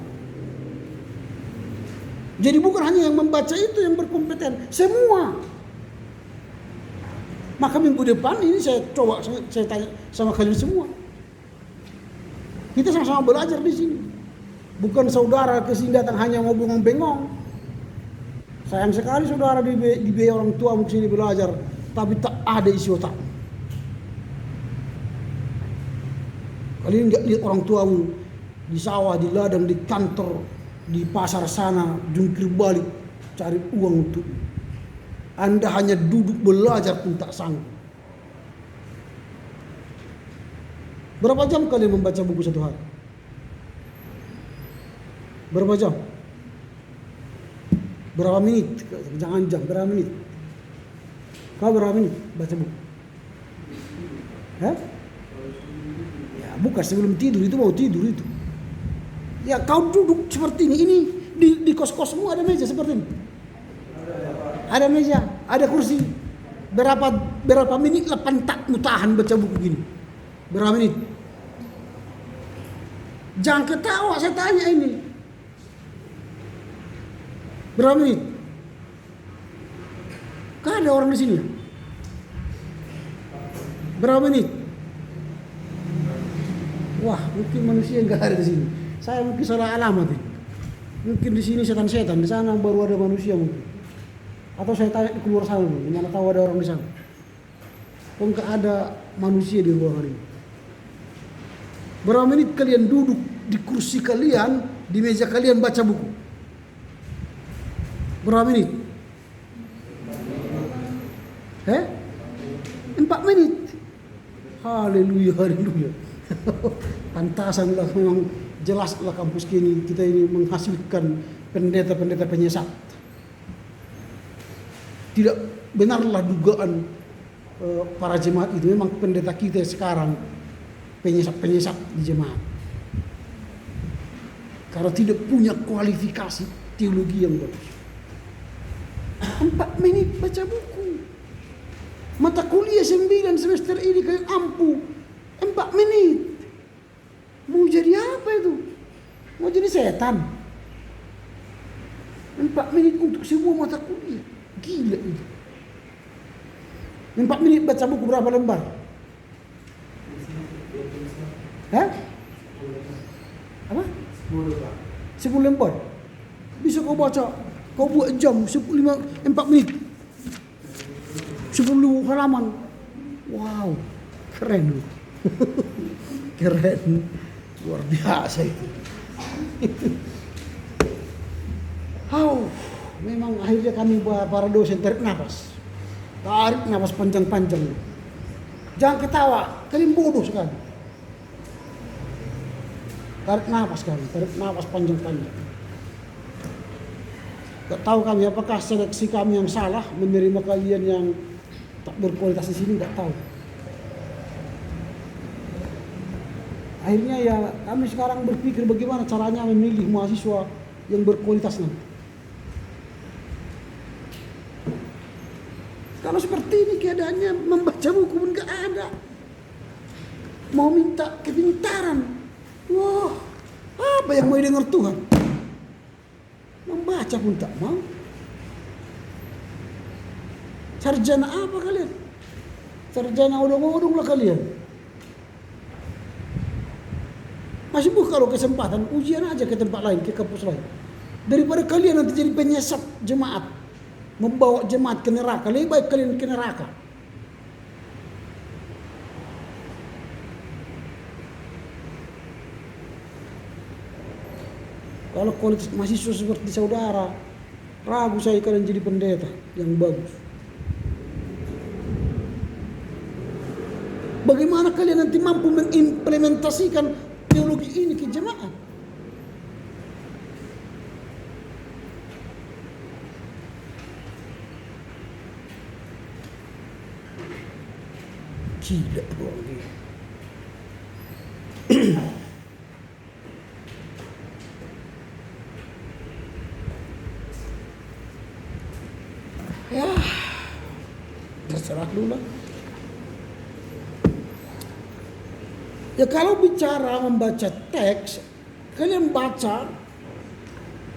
Jadi bukan hanya yang membaca itu yang berkompeten, semua. Maka minggu depan ini saya coba saya tanya sama kalian semua. Kita sama-sama belajar di sini. Bukan saudara ke sini datang hanya mau bengong-bengong. Sayang sekali saudara dibiayai orang tua ke sini belajar, tapi tak ada isi otak. Kalian enggak lihat orang tuamu di sawah, di ladang, di kantor, di pasar sana, jungkir balik cari uang untuk. Anda hanya duduk belajar pun tak sanggup. Berapa jam kalian membaca buku satu hari? Berapa jam? Berapa menit? Jangan jam, berapa menit? Kau berapa menit baca buku? Hah? Ya, bukan sebelum tidur, itu mau tidur itu. Ya kau duduk seperti ini di kos-kosmu ada meja seperti ini. Ada meja, ada kursi. Berapa menit lah pantatmu tahan baca buku gini? Berapa menit? Jangan ketawa, saya tanya ini. Berapa menit? Kan ada orang di sini. Berapa menit? Wah, mungkin manusia nggak ada di sini. Saya mungkin salah alamat ini. Mungkin di sini setan-setan, di sana baru ada manusia mungkin. Atau saya tanya di keluar sana, mana tahu ada orang di sana. Kok nggak ada manusia di ruangan ini? Berapa menit kalian duduk di kursi kalian, di meja kalian baca buku? Berapa menit? 4 menit. Haleluya, haleluya. Pantasanlah memang jelaslah kampus kita ini menghasilkan pendeta-pendeta penyesat. Tidak benarlah dugaan para jemaat itu. Memang pendeta kita sekarang penyesat-penyesat di jemaat. Karena tidak punya kualifikasi teologi yang bagus. 4 menit baca buku. Mata kuliah 9 semester ini kayak ampuh. 4 menit. Mau jadi apa itu? Mau jadi setan? 4 menit untuk semua mata kuliah. Gila itu. 4 menit baca buku berapa lembar? Hah? Apa? 10 lembar. Bisa kau baca, kau buat jam 4 menit. 10 halaman. Wow, keren. Keren. Luar biasa itu. Memang akhirnya kami para dosen tarik nafas. Tarik nafas panjang-panjang. Jangan ketawa, kalian bodoh sekali. Tarik nafas panjang-panjang. Gak tahu kami apakah seleksi kami yang salah menerima kalian yang tak berkualitas di sini, gak tahu. Akhirnya ya kami sekarang berpikir bagaimana caranya memilih mahasiswa yang berkualitas nanti. Kalau seperti ini keadaannya membaca buku pun gak ada. mau minta kepintaran. Wah, apa yang mau dengar Tuhan? Membaca pun tak mau. Sarjana apa kalian? Sarjana odong-odong lah kalian. Masih kalau kesempatan ujian aja ke tempat lain, ke kampus lain. Daripada kalian nanti jadi penyesat jemaat, membawa jemaat ke neraka, lebih baik kalian ke neraka. Kalau kualitas mahasiswa seperti saudara, ragu saya kalian jadi pendeta yang bagus. Bagaimana kalian nanti mampu mengimplementasikan teologi ini ke jemaat? Gila orang ini. Ya, terserah dulu lah. Ya kalau bicara membaca teks, kalian baca,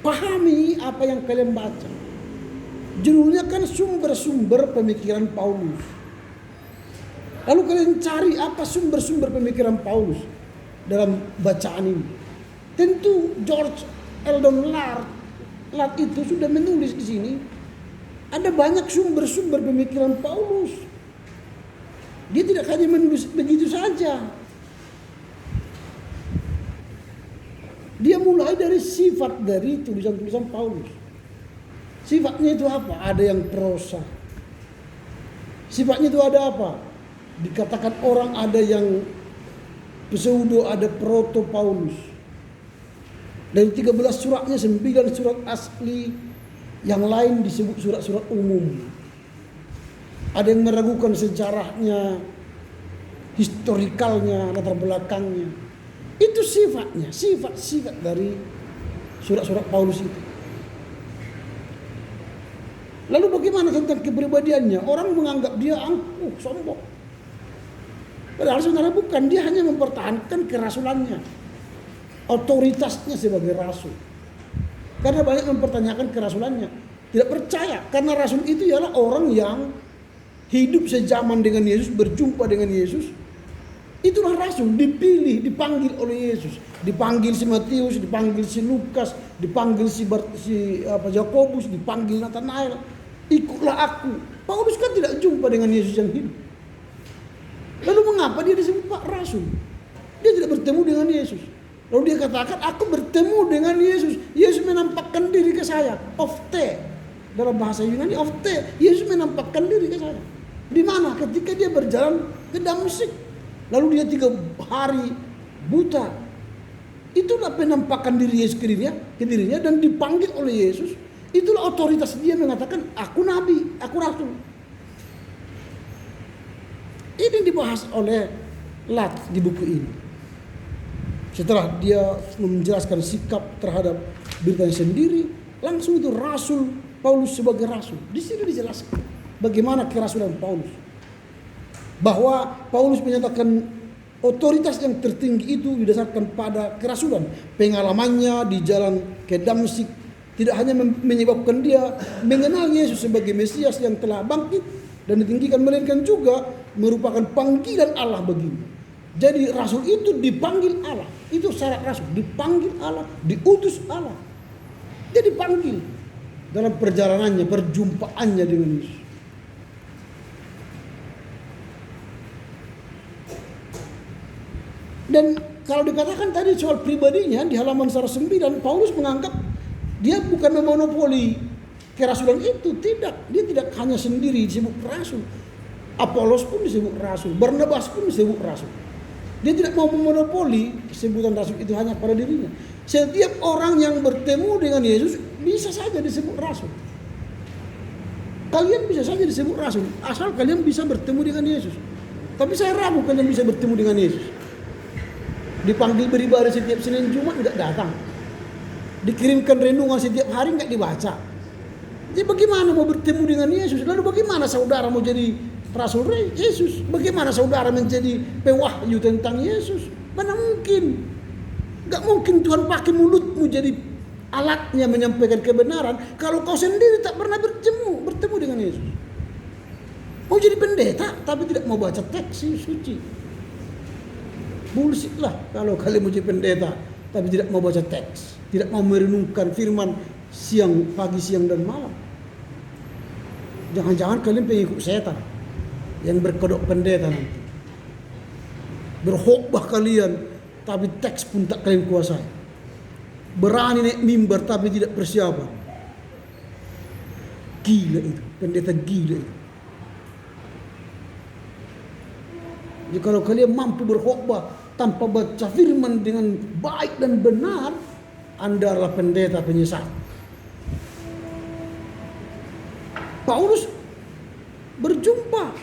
pahami apa yang kalian baca. Judulnya kan sumber-sumber pemikiran Paulus. Lalu kalian cari apa sumber-sumber pemikiran Paulus dalam bacaan ini. Tentu George Eldon Ladd itu sudah menulis di sini. Ada banyak sumber-sumber pemikiran Paulus. Dia tidak hanya menulis begitu saja. Dia mulai dari sifat dari tulisan-tulisan Paulus. Sifatnya itu apa? Ada yang prosa. Sifatnya itu ada apa? Dikatakan orang ada yang pseudo, ada proto Paulus. Dari 13 suratnya 9 surat asli, yang lain disebut surat-surat umum. Ada yang meragukan sejarahnya, historikalnya, latar belakangnya. Itu sifatnya, sifat-sifat dari surat-surat Paulus itu. Lalu bagaimana tentang kepribadiannya? Orang menganggap dia angkuh, sombong. Padahal sebenarnya bukan, dia hanya mempertahankan kerasulannya, otoritasnya sebagai rasul. Karena banyak mempertanyakan kerasulannya, tidak percaya karena rasul itu ialah orang yang hidup sejaman dengan Yesus, berjumpa dengan Yesus. Itulah rasul, dipilih, dipanggil oleh Yesus. Dipanggil si Matius, dipanggil si Lukas, dipanggil si Yakobus, dipanggil Nathanael. Ikutlah aku. Paulus kan tidak jumpa dengan Yesus yang hidup. Lalu mengapa dia disebut Pak Rasul? Dia tidak bertemu dengan Yesus. Lalu dia katakan, aku bertemu dengan Yesus. Yesus menampakkan diri ke saya. Ofte. Dalam bahasa Yunani, ofte. Yesus menampakkan diri ke saya. Di mana? Ketika dia berjalan ke Damsyik. Lalu dia 3 hari buta. Itulah penampakan diri Yesus ke dirinya dan dipanggil oleh Yesus. Itulah otoritas dia mengatakan, aku nabi, aku rasul. Ini dibahas oleh Ladd di buku ini. Setelah dia menjelaskan sikap terhadap beritanya sendiri, langsung itu rasul Paulus sebagai rasul. Di sini dijelaskan bagaimana kerasulan Paulus. Bahwa Paulus menyatakan otoritas yang tertinggi itu didasarkan pada kerasulan. Pengalamannya di jalan ke Damsyik tidak hanya menyebabkan dia mengenal Yesus sebagai Mesias yang telah bangkit dan ditinggikan, melainkan juga merupakan panggilan Allah baginya. Jadi rasul itu dipanggil Allah. Itu syarat rasul, dipanggil Allah, diutus Allah. Dia dipanggil dalam perjalanannya, perjumpaannya dengan Yesus. Dan kalau dikatakan tadi soal pribadinya di halaman 109, Paulus menganggap dia bukan memonopoli kerasulan itu. Tidak, dia tidak hanya sendiri disebut rasul. Apolos pun disebut rasul, Barnabas pun disebut rasul. Dia tidak mau memonopoli sebutan rasul itu hanya pada dirinya. Setiap orang yang bertemu dengan Yesus bisa saja disebut rasul. Kalian bisa saja disebut rasul asal kalian bisa bertemu dengan Yesus. Tapi saya ragu kalian bisa bertemu dengan Yesus. Dipanggil beribadah setiap Senin Jumat tidak datang. Dikirimkan renungan setiap hari nggak dibaca. Jadi bagaimana mau bertemu dengan Yesus? Lalu bagaimana saudara mau jadi Rasul Yesus. Bagaimana saudara menjadi pewahyu tentang Yesus? Mana mungkin? Gak mungkin Tuhan pakai mulutmu jadi alatnya menyampaikan kebenaran kalau kau sendiri tak pernah bertemu dengan Yesus. Mau jadi pendeta tapi tidak mau baca teks suci. Bullshit lah kalau kalian mau jadi pendeta tapi tidak mau baca teks, tidak mau merenungkan firman pagi, siang dan malam. Jangan-jangan kalian pengikut setan yang berkodok pendeta nanti. Berkhotbah kalian tapi teks pun tak kalian kuasai. Berani naik mimbar tapi tidak persiapan. Gila itu, pendeta gila itu. Jadi kalau kalian mampu berkhotbah tanpa baca firman dengan baik dan benar, Anda adalah pendeta penyesat. Paulus berjumpa.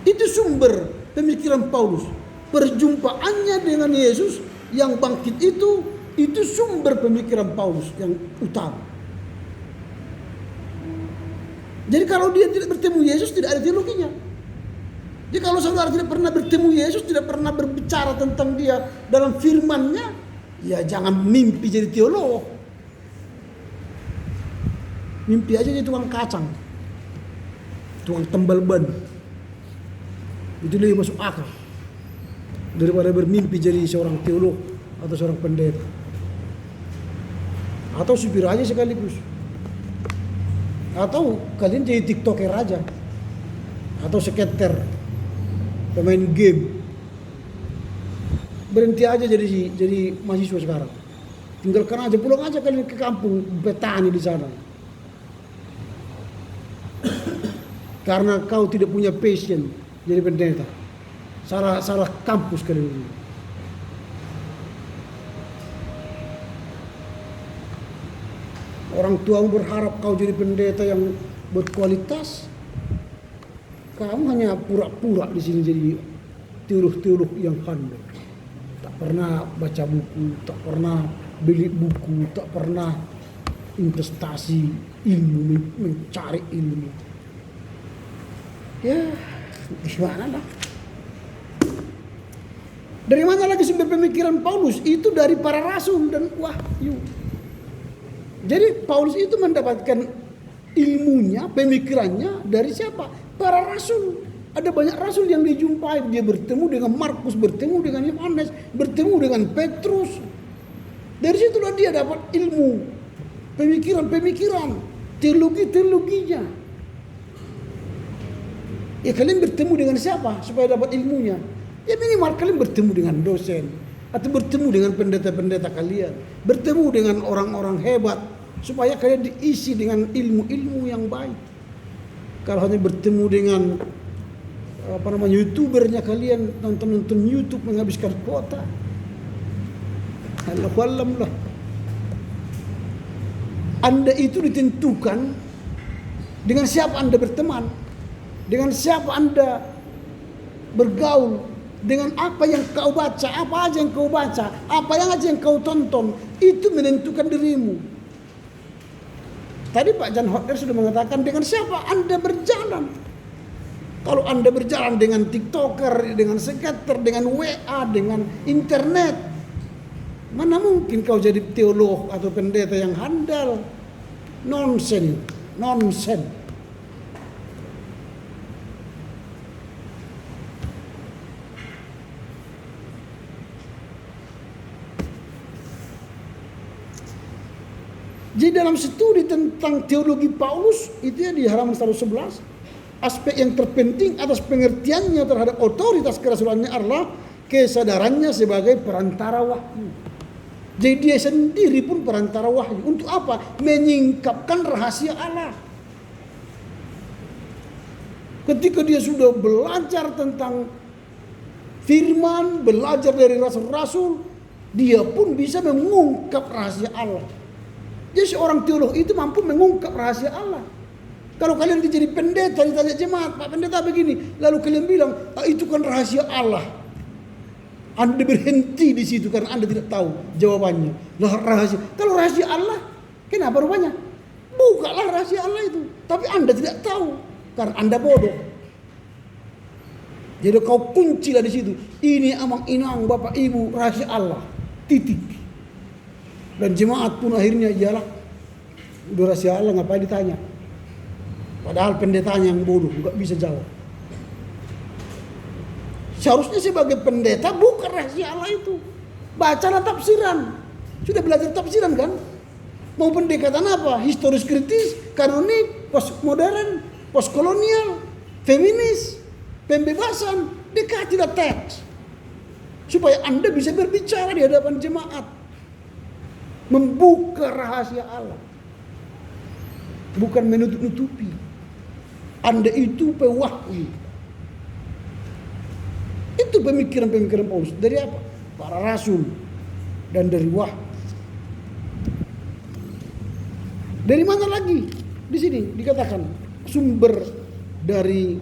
Itu sumber pemikiran Paulus. Perjumpaannya dengan Yesus yang bangkit itu sumber pemikiran Paulus yang utama. Jadi kalau dia tidak bertemu Yesus, tidak ada teologinya. Jadi kalau saudara tidak pernah bertemu Yesus, tidak pernah berbicara tentang dia dalam firman-Nya, ya jangan mimpi jadi teolog. Mimpi aja jadi tukang kacang, tukang tambal ban. Itu lebih masuk akal daripada bermimpi jadi seorang teolog atau seorang pendeta. Atau supir aja sekaligus. Atau kalian jadi tiktoker aja. Atau skater, pemain game. Berhenti aja jadi mahasiswa sekarang. Tinggalkan aja, pulang aja kalian ke kampung, petani di sana. Karena kau tidak punya passion jadi pendeta. Salah kampus kalian ini. Orang tuamu berharap kau jadi pendeta yang berkualitas. Kamu hanya pura-pura di sini jadi teolog-teolog yang pandai. Tak pernah baca buku, tak pernah beli buku, tak pernah investasi ilmu, mencari ilmu. Ya, gimana lah? Dari mana lagi sumber pemikiran Paulus? Itu dari para rasul dan wahyu. Jadi Paulus itu mendapatkan ilmunya, pemikirannya dari siapa? Para rasul. Ada banyak rasul yang dijumpai. Dia bertemu dengan Markus, bertemu dengan Yohanes, bertemu dengan Petrus. Dari situlah dia dapat ilmu, pemikiran-pemikiran, teologinya. Ya kalian bertemu dengan siapa supaya dapat ilmunya? Ya minimal kalian bertemu dengan dosen atau bertemu dengan pendeta-pendeta kalian, bertemu dengan orang-orang hebat supaya kalian diisi dengan ilmu-ilmu yang baik. Kalau hanya bertemu dengan YouTubernya kalian nonton YouTube menghabiskan kuota, Allahu alam lah. Anda itu ditentukan dengan siapa Anda berteman, dengan siapa Anda bergaul, dengan apa yang kau baca, apa aja yang kau baca, apa yang aja yang kau tonton, itu menentukan dirimu. Tadi Pak Jan Hotler sudah mengatakan dengan siapa Anda berjalan. Kalau Anda berjalan dengan TikToker, dengan skater, dengan WA, dengan internet, mana mungkin kau jadi teolog atau pendeta yang handal? Nonsen. Jadi dalam studi tentang teologi Paulus, itu ya di halaman 111, aspek yang terpenting atas pengertiannya terhadap otoritas kerasulannya adalah kesadarannya sebagai perantara wahyu. Jadi dia sendiri pun perantara wahyu. Untuk apa? Menyingkapkan rahasia Allah. Ketika dia sudah belajar tentang firman, belajar dari rasul-rasul, dia pun bisa mengungkap rahasia Allah. Jadi seorang teolog itu mampu mengungkap rahasia Allah. Kalau kalian jadi pendeta, ditanya jemaat, Pak pendeta begini, lalu kalian bilang, itu kan rahasia Allah. Anda berhenti di situ karena Anda tidak tahu jawabannya. Lah rahasia. Kalau rahasia Allah, kenapa rupanya? Bukalah rahasia Allah itu. Tapi Anda tidak tahu. karena Anda bodoh. Jadi kau kuncilah di situ. Ini amang inang Bapak Ibu rahasia Allah. Titik. Dan jemaat pun akhirnya iyalah, udah rahasia Allah ngapain ditanya. Padahal pendetanya yang bodoh, nggak bisa jawab. Seharusnya sebagai pendeta bukan rahasia Allah itu. Bacalah tafsiran. Sudah belajar tafsiran kan? Mau pendekatan apa? Historis kritis, kanonik, postmodern, postkolonial, feminis, pembebasan. Dekatilah teks. Supaya Anda bisa berbicara di hadapan jemaat. Membuka rahasia Allah. Bukan menutup-nutupi. Anda itu pewahyu. Itu pemikiran-pemikiran Paulus. Dari apa? Para rasul. Dan dari wahyu. Dari mana lagi? Di sini dikatakan sumber dari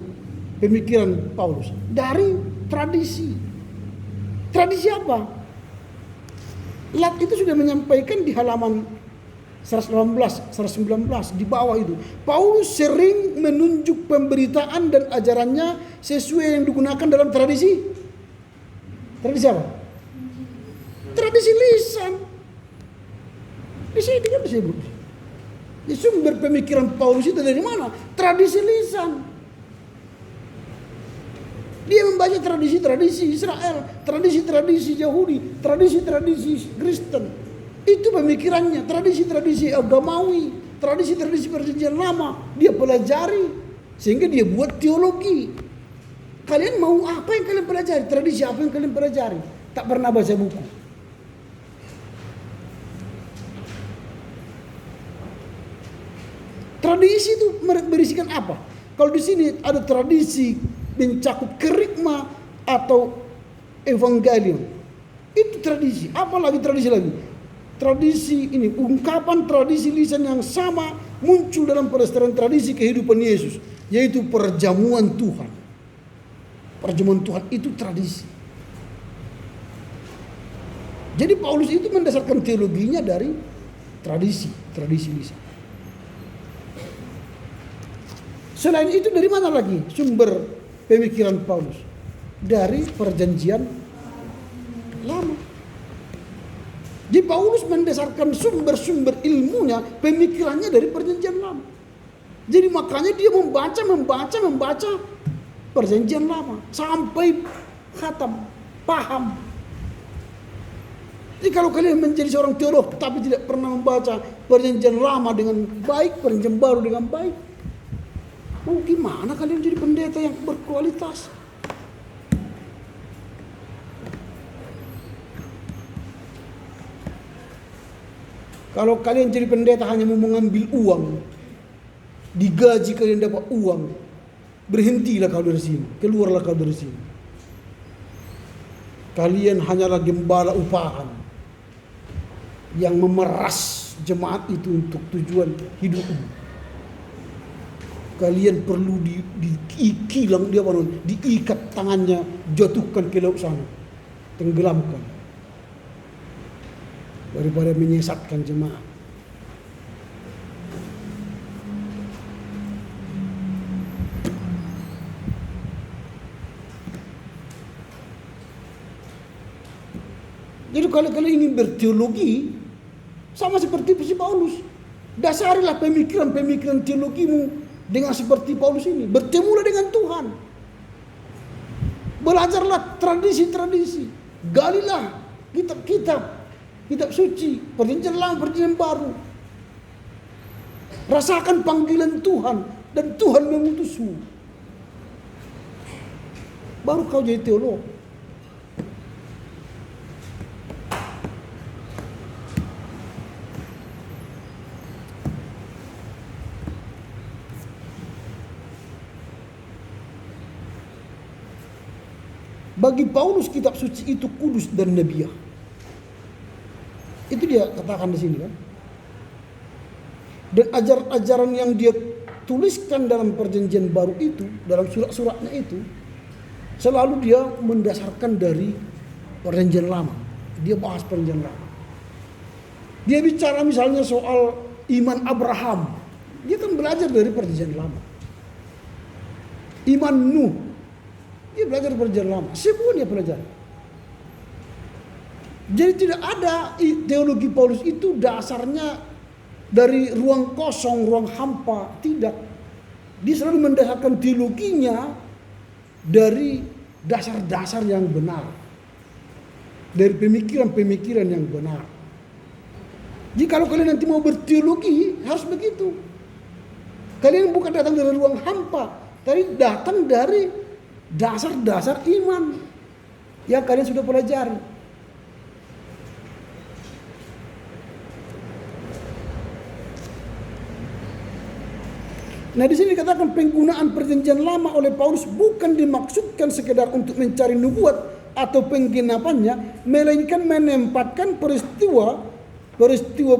pemikiran Paulus. Dari tradisi. Tradisi apa? Lat itu sudah menyampaikan di halaman 118, 119 di bawah itu. Paulus sering menunjuk pemberitaan dan ajarannya sesuai yang digunakan dalam tradisi. Tradisi apa? Tradisi lisan. Di sini kan disebut. Di sumber pemikiran Paulus itu dari mana? Tradisi lisan. Dia membaca tradisi-tradisi Israel, tradisi-tradisi Yahudi, tradisi-tradisi Kristen. Itu pemikirannya, tradisi-tradisi agamawi, tradisi-tradisi perjanjian lama. Dia pelajari, sehingga dia buat teologi. Kalian mau apa yang kalian pelajari? Tradisi apa yang kalian pelajari? Tak pernah baca buku. Tradisi itu berisikan apa? Kalau di sini ada tradisi mencakup kerigma atau evangelium. Itu tradisi. Apa lagi tradisi lagi? Tradisi ini, ungkapan tradisi lisan yang sama muncul dalam pelestarian tradisi kehidupan Yesus, yaitu perjamuan Tuhan. Perjamuan Tuhan itu tradisi. Jadi Paulus itu mendasarkan teologinya dari tradisi lisan. Selain itu dari mana lagi sumber pemikiran Paulus? Dari perjanjian lama. Jadi Paulus mendasarkan sumber-sumber ilmunya, pemikirannya dari perjanjian lama. Jadi makanya dia membaca perjanjian lama sampai khatam, paham. Jadi kalau kalian menjadi seorang teolog tapi tidak pernah membaca perjanjian lama dengan baik, perjanjian baru dengan baik, mau gimana kalian jadi pendeta yang berkualitas? Kalau kalian jadi pendeta hanya mau mengambil uang, digaji kalian dapat uang, berhentilah kau dari sini, keluarlah kau dari sini. Kalian hanyalah gembala upahan yang memeras jemaat itu untuk tujuan hidup. Kalian perlu diikat tangannya, jatuhkan ke laut sana, tenggelamkan. Daripada menyesatkan jemaat. Jadi kalau kalian ingin berteologi, sama seperti si Paulus, dasarilah pemikiran-pemikiran teologimu dengan seperti Paulus ini. Bertemulah dengan Tuhan. Belajarlah tradisi-tradisi. Galilah kitab suci, perjanjian lama, perjanjian baru. Rasakan panggilan Tuhan dan Tuhan mengutusmu. Baru kau jadi teolog. Bagi Paulus kitab suci itu kudus dan nabiah. Itu dia katakan di sini kan. Dan ajaran-ajaran yang dia tuliskan dalam perjanjian baru itu, dalam surat-suratnya itu, selalu dia mendasarkan dari perjanjian lama. Dia bahas perjanjian lama. Dia bicara misalnya soal iman Abraham. Dia kan belajar dari perjanjian lama. iman Nuh. Dia belajar perjanjian lama. Semua dia pelajari. Jadi tidak ada teologi Paulus itu dasarnya dari ruang kosong, ruang hampa. Tidak. Dia selalu mendasarkan teologinya dari dasar-dasar yang benar. Dari pemikiran-pemikiran yang benar. Jadi kalau kalian nanti mau berteologi, harus begitu. Kalian bukan datang dari ruang hampa, tapi datang dari dasar-dasar iman yang kalian sudah pelajari. Nah, di sini dikatakan penggunaan perjanjian lama oleh Paulus bukan dimaksudkan sekedar untuk mencari nubuat atau penggenapannya, melainkan menempatkan peristiwa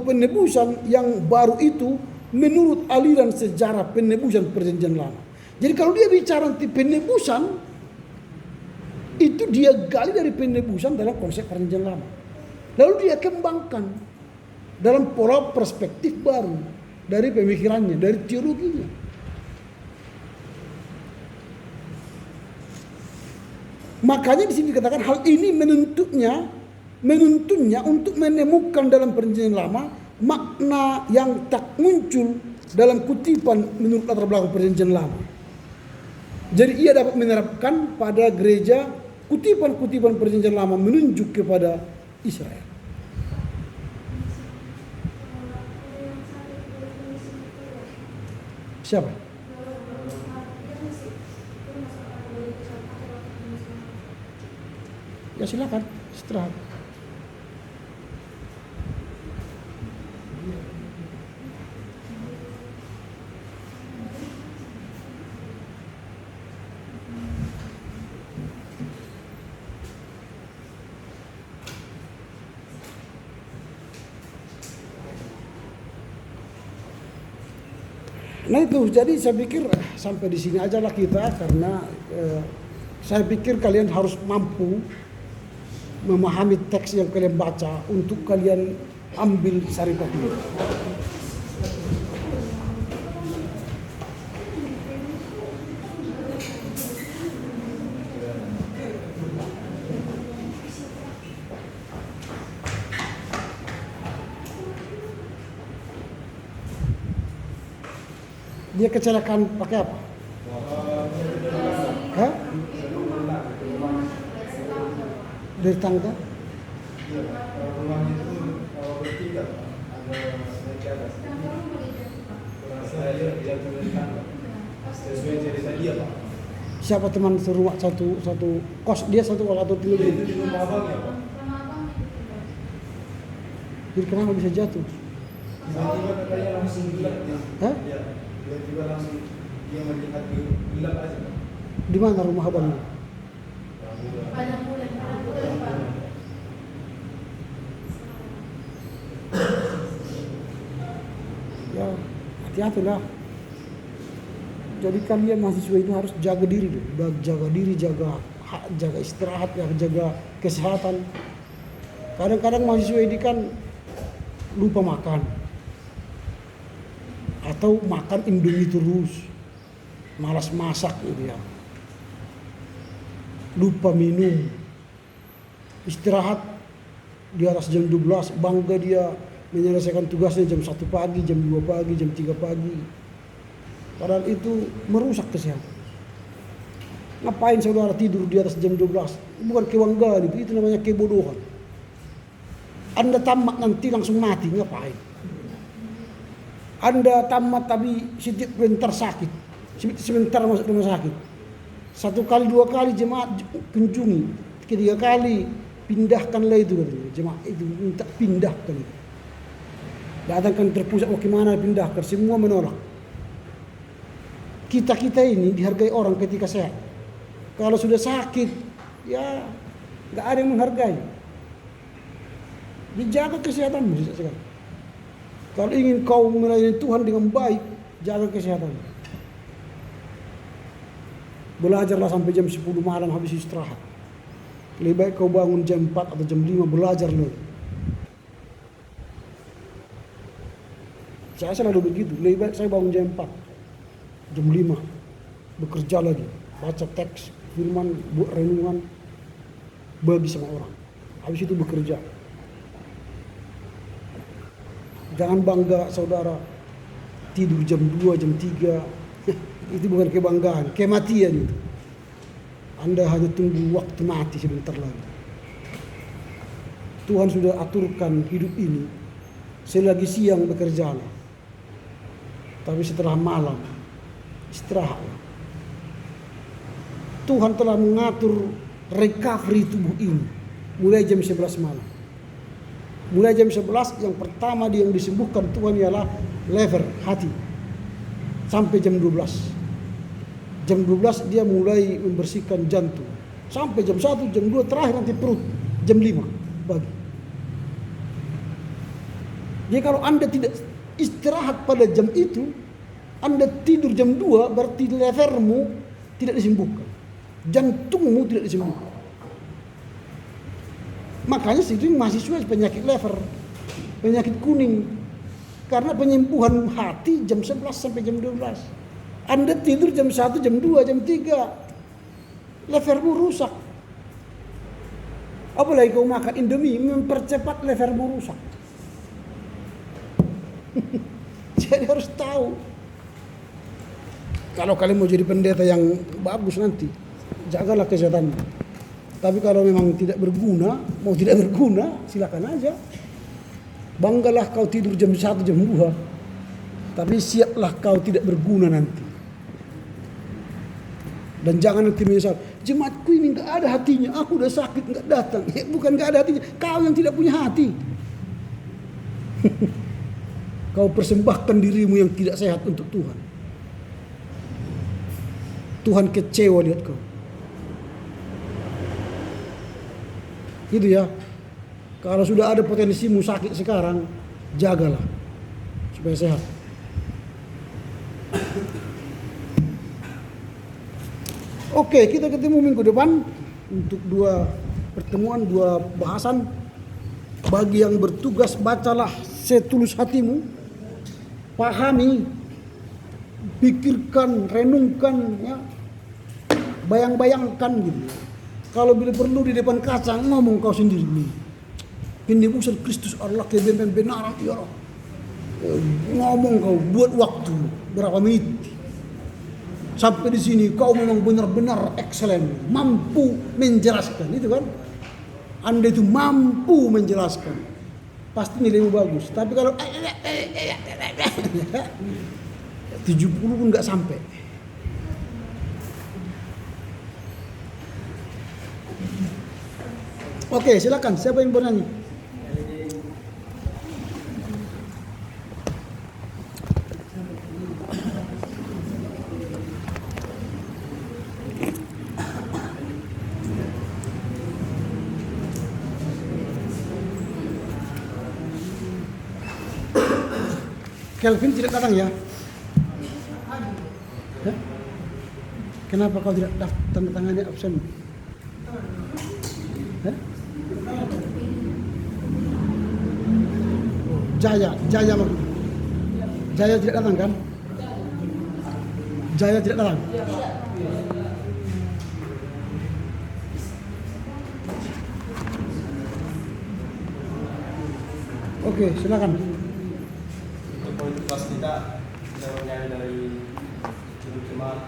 penebusan yang baru itu menurut aliran sejarah penebusan perjanjian lama. Jadi kalau dia bicara tentang penebusan, itu dia gali dari penebusan dalam konsep perjanjian lama. Lalu dia kembangkan dalam pola perspektif baru dari pemikirannya, dari teologinya. Makanya di sini dikatakan hal ini menuntunnya untuk menemukan dalam perjanjian lama makna yang tak muncul dalam kutipan menurut latar belakang perjanjian lama. Jadi ia dapat menerapkan pada gereja kutipan-kutipan perjanjian lama menunjuk kepada Israel. Siapa? Ya silakan, istirahat. Nah itu, jadi saya pikir sampai di sini aja lah kita, karena saya pikir kalian harus mampu memahami teks yang kalian baca untuk kalian ambil saripatinya. Dia kecelakaan pakai apa? Hah? Dari tangga? Rumah itu bertiga, ada naik ke atas. Saya jatuh dari tangga. Sesuai cerita dia, Pak. Siapa teman serumah satu kos dia satu atau tiga? Itu di rumah abang ya, Pak. Jadi kenapa bisa jatuh? Tiba-tiba katanya langsung gelap ya. Hah? Iya. Tiba-tiba langsung dia melihat gelap aja, Pak. Di mana rumah abangnya? Ya, hati-hatilah. Jadi kalian mahasiswa ini harus jaga diri dulu, jaga istirahat, ya, jaga kesehatan. Kadang-kadang mahasiswa ini kan lupa makan, atau makan Indomie terus, malas masak gitu ya. Lupa minum, istirahat di atas jam 12, bangga dia menyelesaikan tugasnya jam 1 pagi, jam 2 pagi, jam 3 pagi. Padahal itu merusak kesehatan. Ngapain saudara tidur di atas jam 12? Bukan kebanggaan itu namanya kebodohan. Anda tamat nanti langsung mati, ngapain? Anda tamat tapi sebentar sakit, sebentar masuk rumah sakit. 1 kali 2 kali jemaat kunjungi, 3 kali pindahkanlah itu katanya. Jemaat itu minta pindahkan. Datangkan terpusat, mau gimana pindahkan, semua menolak. Kita ini dihargai orang ketika sehat. Kalau sudah sakit, ya nggak ada yang menghargai. Dijaga kesehatanmu sekarang. Kalau ingin kau melayani Tuhan dengan baik, jaga kesehatan. Belajarlah sampai jam 10 malam habis istirahat. Lebih baik kau bangun jam 4 atau jam 5 belajar loh. Saya selalu begitu. Lebih baik saya bangun jam 4, jam 5. bekerja lagi, baca teks, firman, buat renungan, bagi sama orang. Habis itu bekerja. Jangan bangga saudara tidur jam 2, jam 3. Itu bukan kebanggaan, kematian itu. Anda hanya tunggu waktu mati sebentar lagi. Tuhan sudah aturkan hidup ini. Selagi siang bekerjalah, tapi setelah malam istirahatlah. Tuhan telah mengatur recovery tubuh ini mulai jam 11 malam. Mulai jam 11 yang pertama yang disembuhkan Tuhan ialah lever, hati. Sampai jam 12. Jam 12 dia mulai membersihkan jantung. Sampai jam 1, jam 2, terakhir nanti perut. Jam 5 pagi. Jadi kalau Anda tidak istirahat pada jam itu, Anda tidur jam 2, berarti levermu tidak disembuhkan. Jantungmu tidak disembuhkan. Makanya sering mahasiswa penyakit lever, penyakit kuning. Karena penyembuhan hati jam 11 sampai jam 12. Anda tidur jam 1, jam 2, jam 3. Levermu rusak. Apalagi kau makan Indomie, mempercepat levermu rusak. Jadi harus tahu. Kalau kalian mau jadi pendeta yang bagus nanti, jagalah kesehatanmu. Tapi kalau memang tidak berguna, mau tidak berguna, silakan aja. Banggalah kau tidur jam 1, jam 2. Tapi siaplah kau tidak berguna nanti. Dan jangan nanti menyesal, jemaatku ini gak ada hatinya, aku udah sakit gak datang. Ya, bukan gak ada hatinya, kau yang tidak punya hati. Kau persembahkan dirimu yang tidak sehat untuk Tuhan. Tuhan kecewa lihat kau. Gitu ya. Kalau sudah ada potensimu sakit sekarang, jagalah supaya sehat. Oke, kita ketemu minggu depan untuk 2 pertemuan, 2 bahasan. Bagi yang bertugas, bacalah setulus hatimu. Pahami, pikirkan, renungkan, ya, bayang-bayangkan gitu. Kalau bila perlu di depan kaca ngomong kau sendiri. Penebusan Kristus Allah kebenaran ya Allah. Ngomong kau, buat waktu berapa menit. Sampai di sini kau memang benar-benar excellent, mampu menjelaskan, itu kan? Anda itu mampu menjelaskan, pasti nilaimu bagus. Tapi kalau 70 pun nggak sampai. Oke, silakan. Siapa yang berani? Kelvin tidak datang ya? Hah? Kenapa kau tidak tanda tangannya absen? Hah? Jaya tidak datang kan? Jaya tidak datang. Oke, silakan. Pas kita bernyanyi dari Hidup Jemaat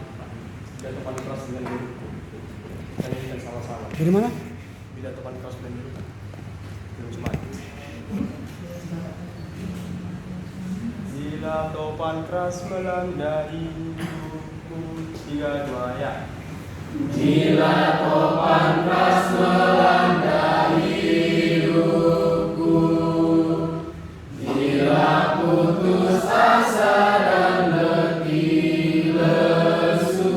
Pidato Panikras dengan diriku. Kita nyanyikan sama-sama. Dari mana? Pidato Panikras dengan diriku. Hidup Jemaat. Bila topan keras melanda hidupku, 3-2 ya. Bila topan keras melanda hidupku, bila putus asa dan letih lesu,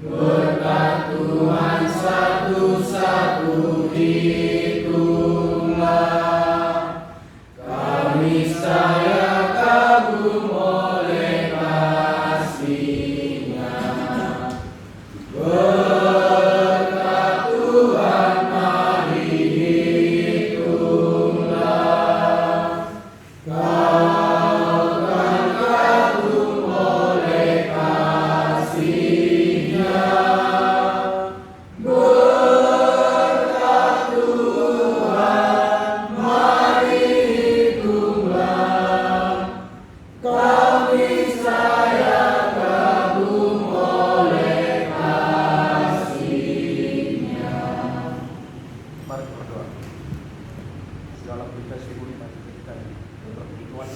berkat Tuhan satu-satu hitunglah, kami saya kagum oleh kasih-Nya. Berkat Mari berdoa. Segala berita syukur kita berikan untuk Tuhan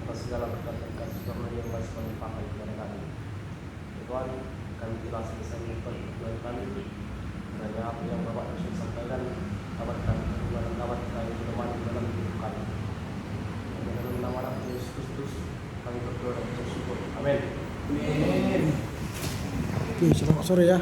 atas segala berkat dan kasih karunia yang masih melimpahkan kepada kami. Tuhan, kami telah selesai melakukan perjuangan kami. Kiranya apa yang Bapak Yesus sampaikan dapat kami terima dan dapat kami menemani dalam hidup kami. Dalam nama Tuhan Yesus Kristus kami berdoa dan bersyukur. Amin. Oke, selamat sore ya.